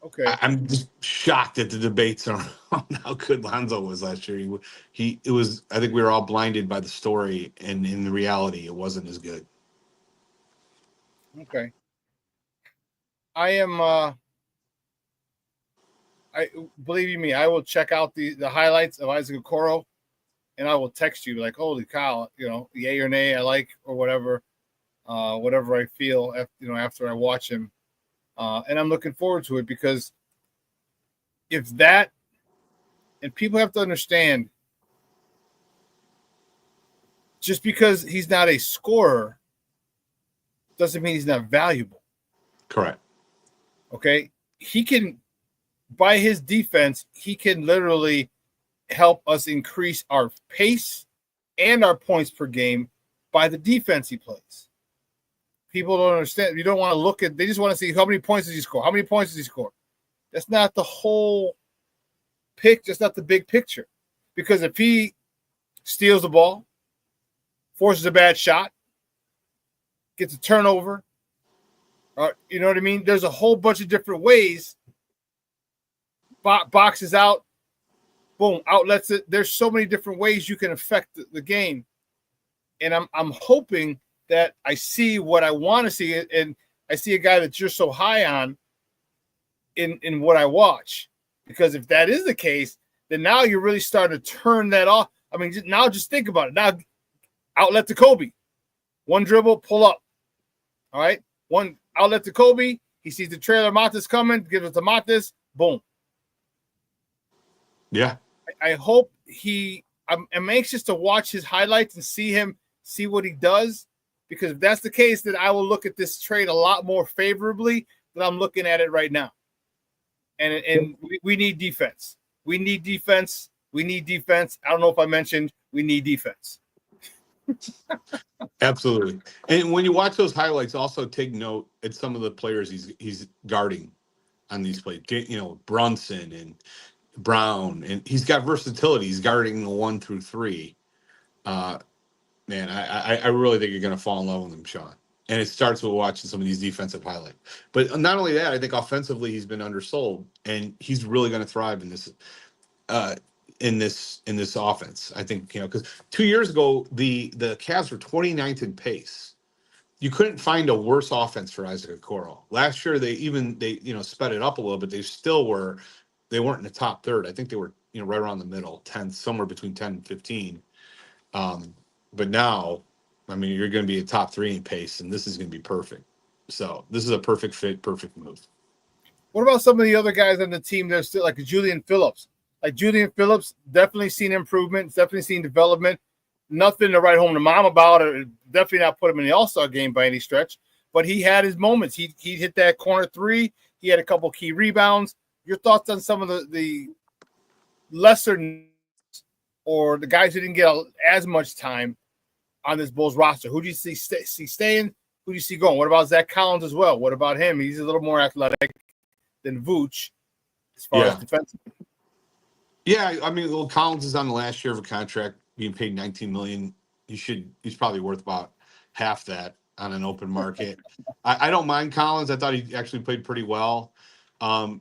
Okay. I'm just shocked at the debates on how good Lonzo was last year. It was. I think we were all blinded by the story, and in the reality, it wasn't as good. Okay. I am. I believe you me. I will check out the highlights of Isaac Okoro, and I will text you like, "Holy cow!" Yay or nay, I like or whatever, whatever I feel. After I watch him, and I'm looking forward to it because if that, and people have to understand, just because he's not a scorer doesn't mean he's not valuable. Correct. Okay, he can. By his defense, he can literally help us increase our pace and our points per game by the defense he plays. People don't understand. You don't want to look at, they just want to see how many points does he score? How many points does he score? That's not the whole pick. That's not the big picture. Because if he steals the ball, forces a bad shot, gets a turnover, you know what I mean? There's a whole bunch of different ways. Boxes out, boom, outlets it. There's so many different ways you can affect the game. And I'm hoping that I see what I want to see, and I see a guy that you're so high on in what I watch. Because if that is the case, then now you're really starting to turn that off. I mean, now just think about it. Now, outlet to Kobe. One dribble, pull up. All right? One outlet to Kobe. He sees the trailer Matas coming, gives it to Matas, boom. Yeah. I hope I'm anxious to watch his highlights and see what he does, because if that's the case, then I will look at this trade a lot more favorably than I'm looking at it right now. And we need defense. We need defense. We need defense. I don't know if I mentioned we need defense. Absolutely. And when you watch those highlights, also take note at some of the players he's guarding on these plays. Brunson and Brown, and he's got versatility. He's guarding the 1 through 3. Man, I really think you're going to fall in love with him, Shawn. And it starts with watching some of these defensive highlights. But not only that, I think offensively he's been undersold, and he's really going to thrive in this offense. I think because 2 years ago the Cavs were 29th in pace. You couldn't find a worse offense for Isaac Okoro. Last year they sped it up a little, but they still were. They weren't in the top third. I think they were, right around the middle, 10th, somewhere between 10 and 15. But now, I mean, you're going to be a top 3 in pace, and this is going to be perfect. So this is a perfect fit, perfect move. What about some of the other guys on the team that are still like Julian Phillips? Like Julian Phillips, definitely seen improvement, definitely seen development. Nothing to write home to mom about, or definitely not put him in the All-Star game by any stretch. But he had his moments. He hit that corner 3. He had a couple key rebounds. Your thoughts on some of the lesser or the guys who didn't get as much time on this Bulls roster? Who do you see staying? Who do you see going? What about Zach Collins as well? What about him? He's a little more athletic than Vooch as far as defensive. Yeah, I mean, Collins is on the last year of a contract, being paid $19 million. He's probably worth about half that on an open market. I don't mind Collins. I thought he actually played pretty well.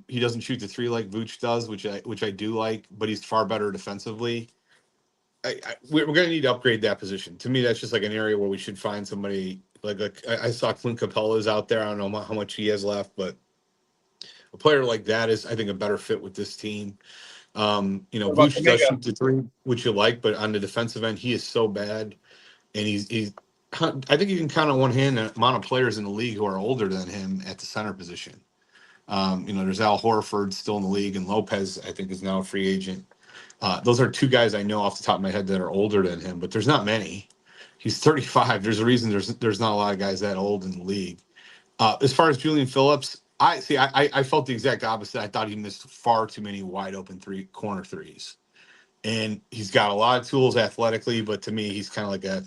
He doesn't shoot the 3 like Vooch does, which I do like, but he's far better defensively. We're going to need to upgrade that position. To me, that's just like an area where we should find somebody. Like I saw Clint Capella's out there. I don't know how much he has left, but a player like that is, I think, a better fit with this team. Vooch does shoot the 3, which you like, but on the defensive end, he is so bad, and he's. I think you can count on one hand the amount of players in the league who are older than him at the center position. There's Al Horford still in the league, and Lopez, I think, is now a free agent. Those are 2 guys I know off the top of my head that are older than him, but there's not many. He's 35. There's a reason there's not a lot of guys that old in the league. As far as Julian Phillips, I felt the exact opposite. I thought he missed far too many wide open corner threes. And he's got a lot of tools athletically, but to me, he's kind of like a,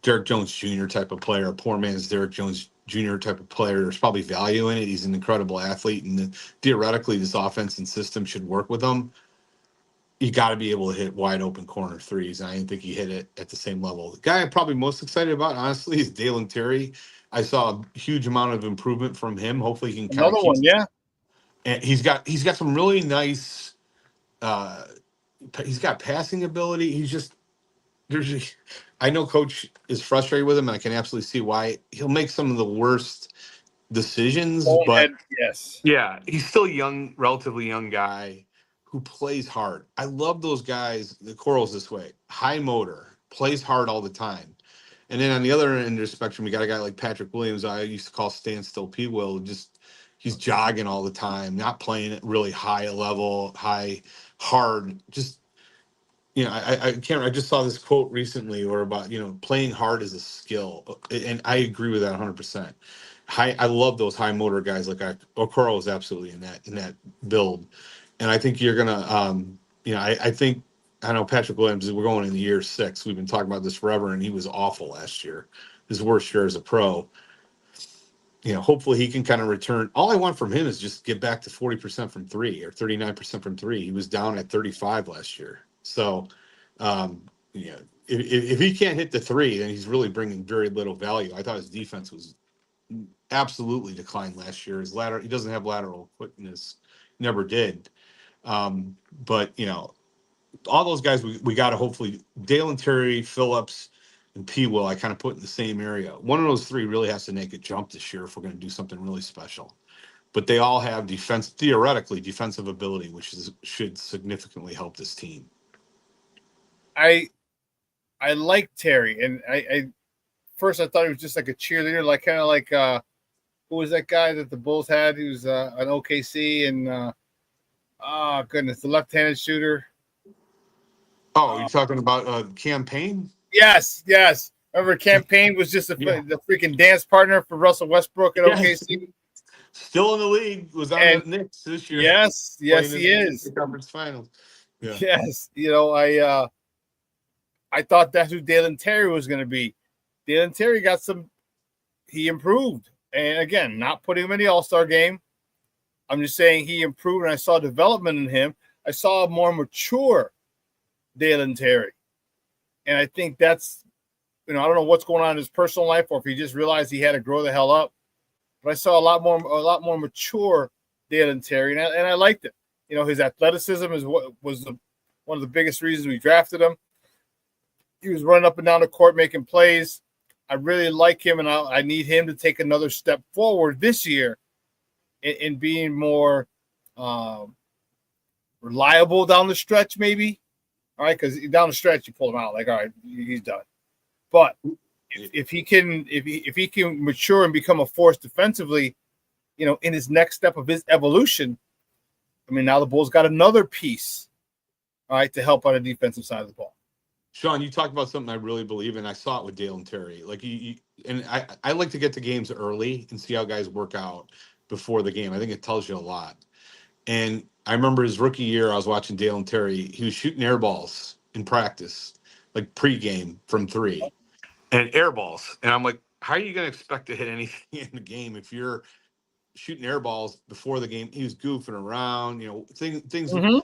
Derek Jones Jr. type of player, a poor man's Derek Jones Jr. type of player. There's probably value in it. He's an incredible athlete, and theoretically, this offense and system should work with him. you got to be able to hit wide open corner threes. And I didn't think he hit it at the same level. The guy I'm probably most excited about, honestly, is Dalen Terry. I saw a huge amount of improvement from him. Hopefully he can kind Another of one, yeah. And he's got some really nice he's got passing ability. He's just I know coach is frustrated with him, and I can absolutely see why. He'll make some of the worst decisions, but yes. Yeah, he's still young, relatively young guy who plays hard. I love those guys. The Coral's this way: high motor, plays hard all the time. And then on the other end of the spectrum, you got a guy like Patrick Williams. I used to call standstill P. Will. Just he's jogging all the time, not playing at really high level, hard. Just I can't. I just saw this quote recently, or about playing hard is a skill, and I agree with that 100%. I love those high motor guys like Okoro is absolutely in that build, and I think you're gonna I think I know Patrick Williams. We're going into year 6. We've been talking about this forever, and he was awful last year. His worst year as a pro. Hopefully he can kind of return. All I want from him is just get back to 40% from 3 or 39% from 3. He was down at 35 last year. So, if he can't hit the 3, then he's really bringing very little value. I thought his defense was absolutely declined last year. He doesn't have lateral quickness, never did. But all those guys we got to hopefully Dalen Terry, Phillips, and P. Will I kind of put in the same area. One of those 3 really has to make a jump this year if we're going to do something really special. But they all have theoretically defensive ability, which should significantly help this team. I like Terry, and I first I thought he was just like a cheerleader, like kind of like who was that guy that the Bulls had? He was an OKC, and goodness, the left-handed shooter. Oh, you're talking about Campaign? Yes. Remember, Campaign was just the freaking dance partner for Russell Westbrook at OKC. Still in the league, was on the Knicks this year. Yes, he is. The conference finals. Yeah. Yes, I thought that's who Dalen Terry was going to be. Dalen Terry he improved. And again, not putting him in the All-Star game. I'm just saying he improved, and I saw development in him. I saw a more mature Dalen Terry. And I think that's, I don't know what's going on in his personal life, or if he just realized he had to grow the hell up. But I saw a lot more mature Dalen Terry, and I liked it. His athleticism was one of the biggest reasons we drafted him. He was running up and down the court making plays. I really like him, and I need him to take another step forward this year in being more reliable down the stretch, maybe. All right, because down the stretch you pull him out, like, all right, he's done. But if he can mature and become a force defensively, in his next step of his evolution, now the Bulls got another piece, all right, to help on the defensive side of the ball. Shawn, you talked about something I really believe in. I saw it with Dalen Terry. Like and I like to get to games early and see how guys work out before the game. I think it tells you a lot. And I remember his rookie year, I was watching Dalen Terry. He was shooting air balls in practice, like pregame from 3, and air balls. And I'm like, how are you going to expect to hit anything in the game if you're shooting air balls before the game? He was goofing around, things. Mm-hmm.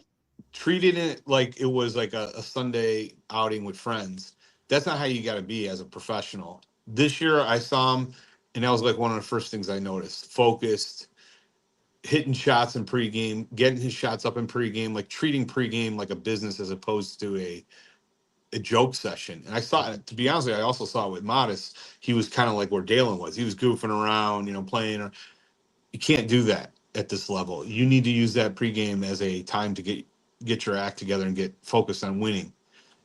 Treating it like it was like a Sunday outing with friends. That's not how you got to be as a professional. This year I saw him, and that was like one of the first things I noticed. Focused, hitting shots in pregame, getting his shots up in pregame, like treating pregame like a business as opposed to a joke session. And I saw it, to be honest with you, I also saw it with Modest. He was kind of like where Dalen was. He was goofing around, playing. You can't do that at this level. You need to use that pregame as a time to get your act together and get focused on winning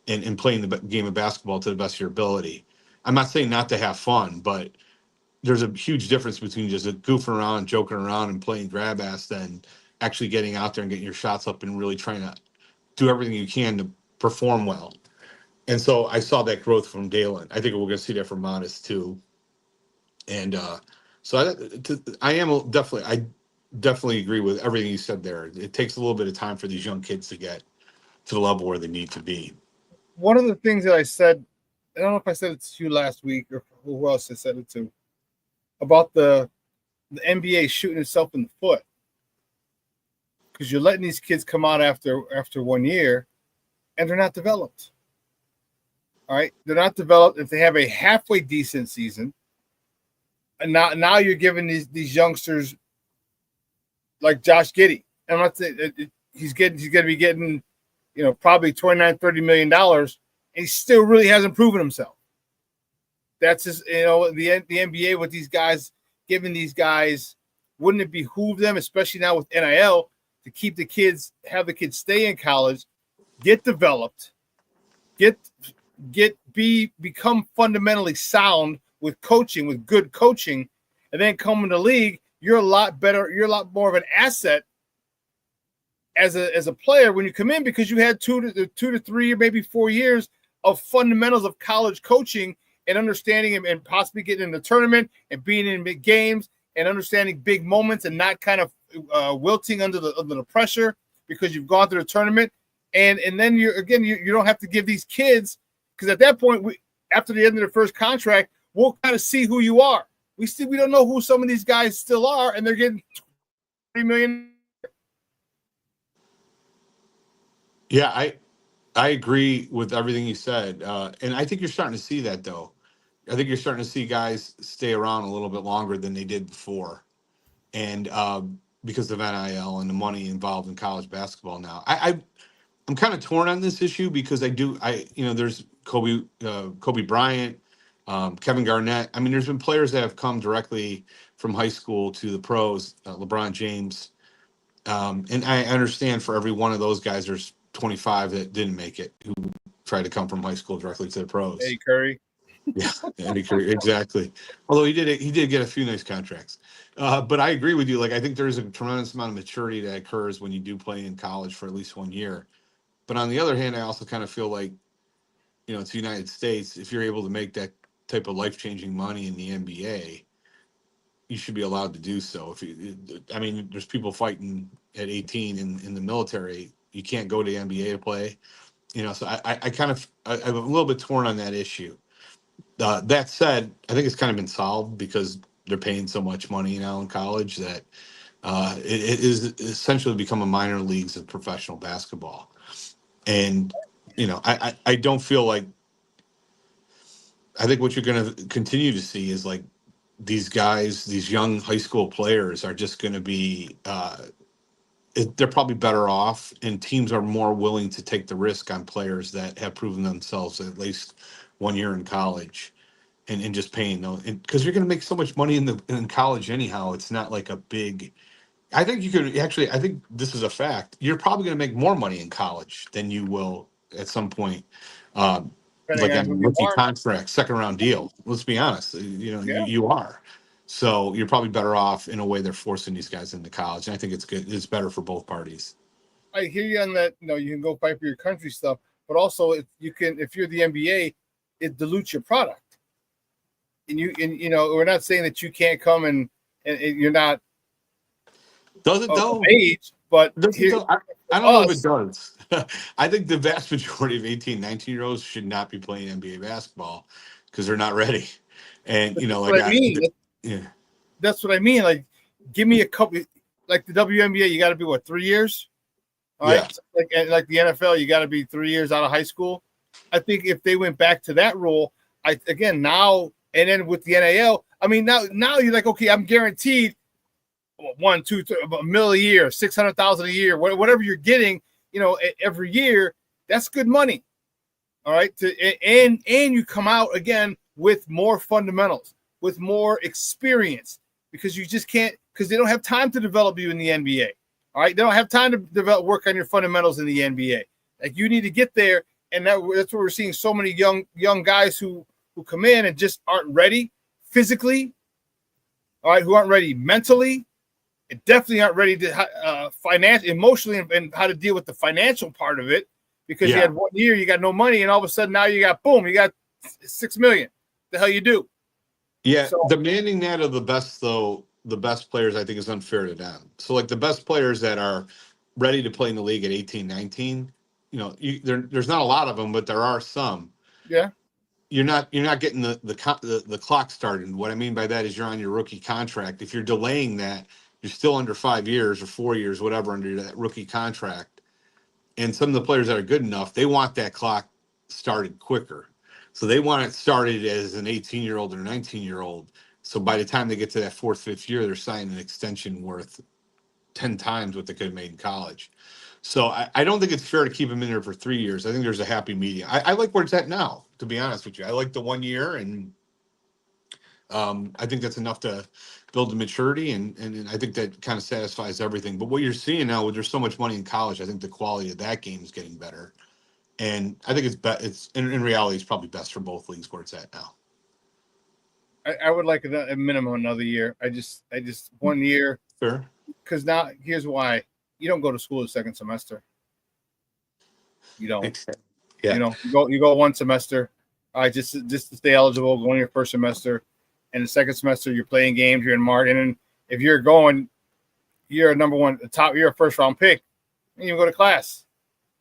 and playing the game of basketball to the best of your ability. I'm not saying not to have fun, but there's a huge difference between just goofing around, joking around, and playing grab ass than actually getting out there and getting your shots up and really trying to do everything you can to perform well. And so I saw that growth from Dalen. I think we're going to see that from Modest too. And so I definitely agree with everything you said there. It takes a little bit of time for these young kids to get to the level where they need to be. One of the things that I said, I don't know if I said it to you last week or who else I said it to, about the NBA shooting itself in the foot. Because you're letting these kids come out after 1 year, and they're not developed. All right, they're not developed. If they have a halfway decent season, and now you're giving these youngsters like Josh Giddey. I'm not saying he's going to be getting, probably $29-30 million, and he still really hasn't proven himself. That's just the NBA with these guys, giving these guys, wouldn't it behoove them, especially now with NIL, to keep the kids, have the kids stay in college, get developed, become fundamentally sound with coaching, with good coaching, and then come in the league, you're a lot better, you're a lot more of an asset as a player when you come in, because you had 2 to 3 or maybe 4 years of fundamentals of college coaching and understanding and possibly getting in the tournament and being in big games and understanding big moments and not kind of wilting under the pressure because you've gone through the tournament. And then you don't have to give these kids, because at that point, after the end of their first contract, we'll kind of see who you are. We don't know who some of these guys still are, and they're getting $3 million. Yeah, I agree with everything you said, and I think you're starting to see that, though. I think you're starting to see guys stay around a little bit longer than they did before, and because of NIL and the money involved in college basketball now. I'm kind of torn on this issue because there's Kobe Bryant, Kevin Garnett. I mean, there's been players that have come directly from high school to the pros, LeBron James. And I understand for every one of those guys, there's 25 that didn't make it, who tried to come from high school directly to the pros. Eddie Curry. Yeah, Eddie Curry, exactly. Although he did get a few nice contracts. But I agree with you. Like, I think there's a tremendous amount of maturity that occurs when you do play in college for at least 1 year. But on the other hand, I also kind of feel like, it's the United States. If you're able to make that type of life-changing money in the NBA, you should be allowed to do so. There's people fighting at 18 in the military. You can't go to the NBA to play. So I'm a little bit torn on that issue. That said, I think it's kind of been solved because they're paying so much money now in college that it is essentially become a minor leagues of professional basketball. And, I don't feel like, I think what you're going to continue to see is like these guys, these young high school players are just going to be, they're probably better off, and teams are more willing to take the risk on players that have proven themselves at least 1 year in college and just paying them. Because you're going to make so much money in college anyhow. It's not like a big, I think you could actually, I think this is a fact. You're probably going to make more money in college than you will at some point. Like a rookie contract, second round deal. Let's be honest. You are. So you're probably better off in a way they're forcing these guys into college. And I think it's good. It's better for both parties. I hear you on that. You can go fight for your country stuff, but also if you're the NBA, it dilutes your product. And we're not saying that you can't come and you're not. Does it though? Age, but I don't know if it does. I think the vast majority of 18, 19-year-olds should not be playing NBA basketball because they're not ready. And that's what I mean. Like, give me a couple. Like the WNBA, you got to be 3 years. All right. Like the NFL, you got to be 3 years out of high school. I think if they went back to that rule, now and then with the NIL, now you're like, okay, I'm guaranteed $1, $2, $3, $1 million a year, $600,000 a year, whatever you're getting, every year. That's good money. All right. And you come out again with more fundamentals, with more experience, because you just can't, because they don't have time to develop you in the NBA. All right. They don't have time to work on your fundamentals in the NBA. Like, you need to get there. And that's what we're seeing, so many young guys who come in and just aren't ready physically. All right. Who aren't ready mentally. And definitely aren't ready to emotionally, and how to deal with the financial part of it, because you had 1 year, you got no money, and all of a sudden now you got $6 million. The hell you do? Yeah, so, demanding that of the best players, I think, is unfair to them. So, like, the best players that are ready to play in the league at 18, 19, there's not a lot of them, but there are some. Yeah. You're not getting the clock started. What I mean by that is you're on your rookie contract. If you're delaying that, you're still under 5 years or 4 years, whatever, under that rookie contract. And some of the players that are good enough, they want that clock started quicker. So they want it started as an 18-year-old or 19-year-old. So by the time they get to that 4th, 5th year, they're signing an extension worth 10 times what they could have made in college. So I don't think it's fair to keep them in there for 3 years. I think there's a happy medium. I like where it's at now, to be honest with you. I like the 1 year, and I think that's enough to build the maturity, and I think that kind of satisfies everything. But what you're seeing now, there's so much money in college, I think the quality of that game is getting better. And I think it's in reality, it's probably best for both leagues where it's at now. I would like a minimum another year. I just 1 year. Sure. Because now here's why. You don't go to school the second semester. You don't. Yeah. You go one semester. Just to stay eligible, go in your first semester. And the second semester you're playing games, you're in March. And then if you're going, you're a number one you're a first round pick, and you go to class.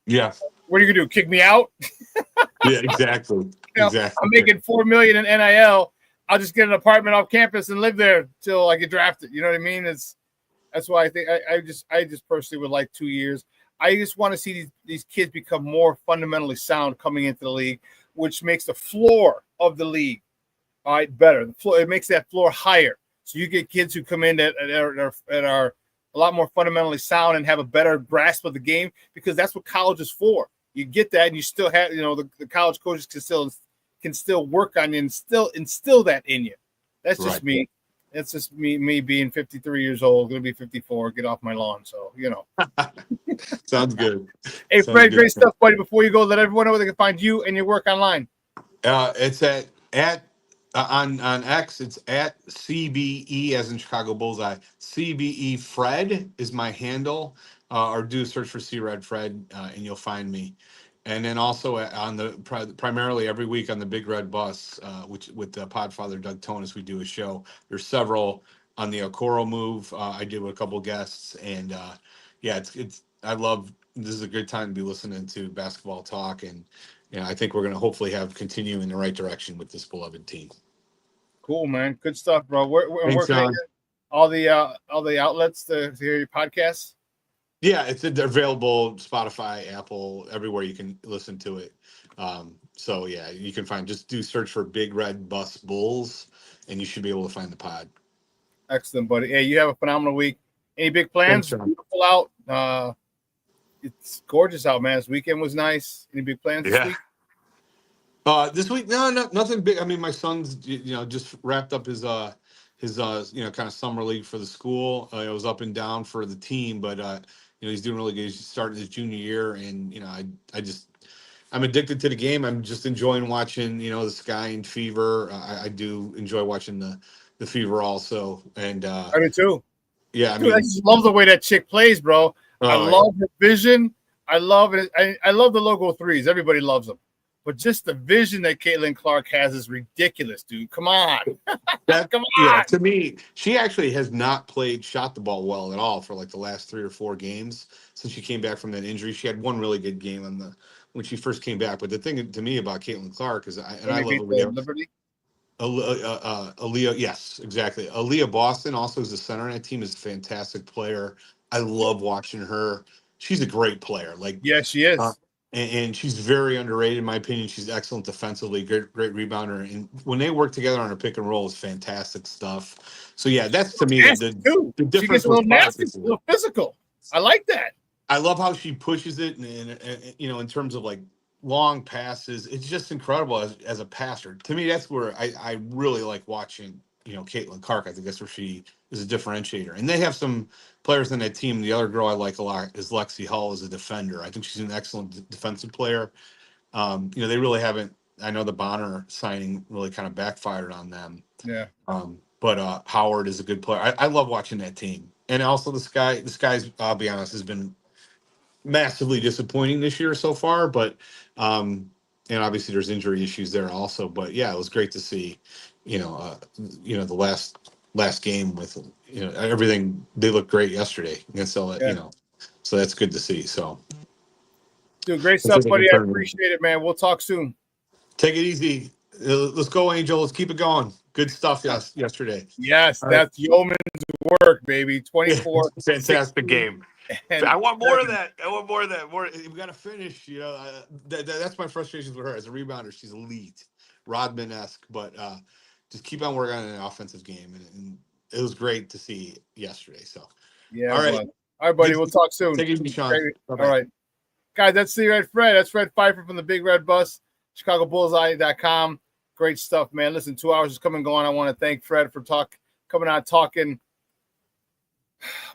Yeah. What are you gonna do? Kick me out? Yeah, exactly. Exactly. I'm making $4 million in NIL. I'll just get an apartment off campus and live there till I get drafted. You know what I mean? That's why I think I just personally would like 2 years. I just want to see these kids become more fundamentally sound coming into the league, which makes the floor of the league better. The floor, it makes that floor higher. So you get kids who come in that are a lot more fundamentally sound and have a better grasp of the game, because that's what college is for. You get that, and you still have, the college coaches can still work on you and still instill that in you. That's just me. That's just me being 53 years old, going to be 54, get off my lawn. So, Sounds good. Hey, Fred, great stuff, buddy. Before you go, let everyone know where they can find you and your work online. It's on X, it's at CBE as in Chicago Bullseye. CBE Fred is my handle, or do a search for C Red Fred, and you'll find me. And then also on the primarily every week on the Big Red Bus, which with Podfather Doug Tonis, we do a show. There's several on the Okoro move. I did with a couple guests, and it's I love. This is a good time to be listening to basketball talk, and I think we're going to hopefully continue in the right direction with this beloved team. Cool, man. Good stuff, bro. Where can I get all the outlets to hear your podcasts? Yeah, it's available Spotify, Apple, everywhere you can listen to it. So yeah, you can just search for Big Red Bus Bulls, and you should be able to find the pod. Excellent, buddy. Hey, you have a phenomenal week. Any big plans? Thanks, beautiful out. It's gorgeous out, man. This weekend was nice. Any big plans this week? This week, no, nothing big. I mean, my son's just wrapped up his kind of summer league for the school. It was up and down for the team, but he's doing really good. He's starting his junior year, and I'm addicted to the game. I'm just enjoying watching the Sky and Fever. I do enjoy watching the Fever also, and I do too. Yeah, I just love the way that chick plays, bro. I love her vision. I love it. I love the logo threes. Everybody loves them. But just the vision that Caitlin Clark has is ridiculous, dude. Come on. Come on. Yeah, to me, she actually has not shot the ball well at all for like the last 3 or 4 games since she came back from that injury. She had one really good game when she first came back. But the thing to me about Caitlin Clark is, I love Liberty. Aaliyah, yes, exactly. Aaliyah Boston also is the center on that team, is a fantastic player. I love watching her. She's a great player. Yeah, she is. And she's very underrated, in my opinion. She's excellent defensively, great rebounder. And when they work together on a pick and roll, it's fantastic stuff. So, yeah, that's to me the difference. She gets a little nasty, a little physical. I like that. I love how she pushes it, and in terms of long passes. It's just incredible as a passer. To me, that's where I really like watching, Caitlin Clark. I think that's where she is a differentiator. And they have some players on that team. The other girl I like a lot is Lexi Hull as a defender. I think she's an excellent defensive player. They really haven't. I know the Bonner signing really kind of backfired on them. Yeah. But Howard is a good player. I love watching that team. And also the Sky's, I'll be honest, has been massively disappointing this year so far. But and obviously there's injury issues there also. But yeah, it was great to see, the last game with everything. They looked great yesterday, and so so that's good to see. So, dude, great stuff, buddy. I appreciate it, man. We'll talk soon. Take it easy. Let's go, Angel. Let's keep it going. Good stuff yesterday. Yes, that's yeoman's work, baby. 24. Fantastic game. I want more of that. I want more of that. More. We got to finish. You know, that's my frustrations with her as a rebounder. She's elite, Rodman-esque, but just keep on working on an offensive game, and it was great to see yesterday. So, yeah, all right, buddy. We'll talk soon. Take it easy, Shawn. All right, guys. That's the Red Fred. That's Fred Pfeiffer from the Big Red Bus, ChicagoBullseye.com. Great stuff, man. Listen, 2 hours is coming and going. I want to thank Fred for coming out talking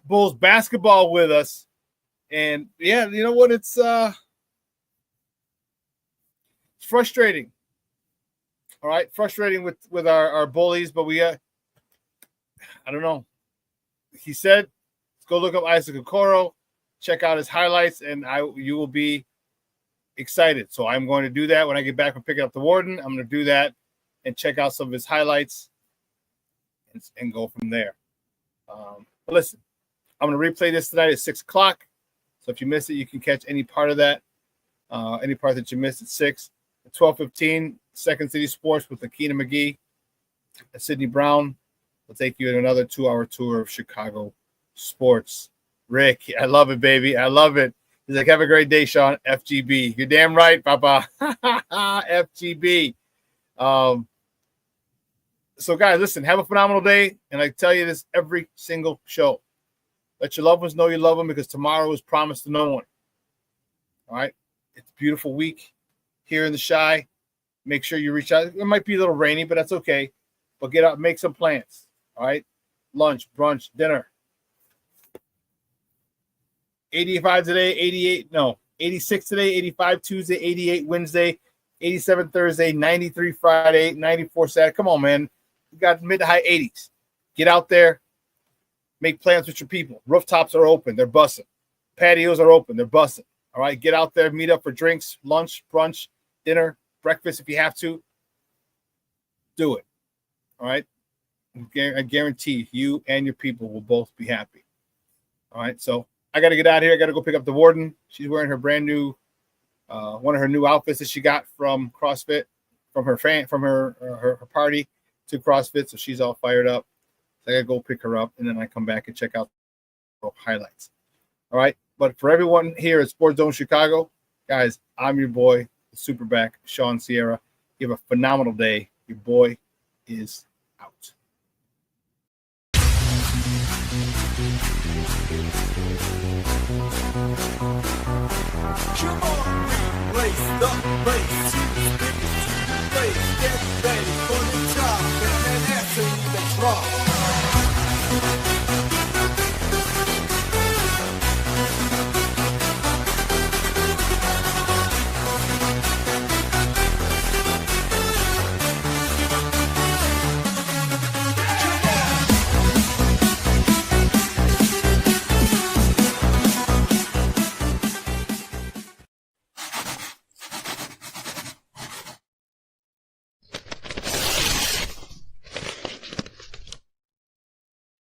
Bulls basketball with us. And yeah, you know what? It's frustrating. All right, frustrating with our bullies, but we I don't know. He said, let's go look up Isaac Okoro, check out his highlights, and you will be excited. So I'm going to do that when I get back from picking up the Warden. I'm going to do that and check out some of his highlights and go from there. But listen, I'm going to replay this tonight at 6 o'clock. So if you miss it, you can catch any part of that, any part that you missed at 6. At 12:15, Second City Sports with Akina McGee and Sidney Brown will take you on another 2-hour tour of Chicago sports. Rick, I love it, baby. I love it. He's like, have a great day, Shawn. FGB. You're damn right, Papa. FGB. So, guys, listen, have a phenomenal day. And I tell you this every single show. Let your loved ones know you love them because tomorrow is promised to no one. All right? It's a beautiful week here in the Chi. Make sure you reach out. It might be a little rainy, but that's okay. But get out, make some plans. All right? Lunch, brunch, dinner. 85 today, 86 today, 85 Tuesday, 88 Wednesday, 87 Thursday, 93 Friday, 94 Saturday. Come on, man. We got mid to high 80s. Get out there. Make plans with your people. Rooftops are open. They're bussing. Patios are open. They're bussing. All right? Get out there. Meet up for drinks, lunch, brunch, dinner, breakfast if you have to. Do it. All right? I guarantee you and your people will both be happy. All right? So I got to get out of here. I got to go pick up the Warden. She's wearing her brand new, one of her new outfits that she got from CrossFit, from her party to CrossFit. So she's all fired up. So I got to go pick her up, and then I come back and check out the highlights. All right. But for everyone here at Sports Zone Chicago, guys, I'm your boy, the Superback, Shawn Sierra. You have a phenomenal day. Your boy is out. Come on, race the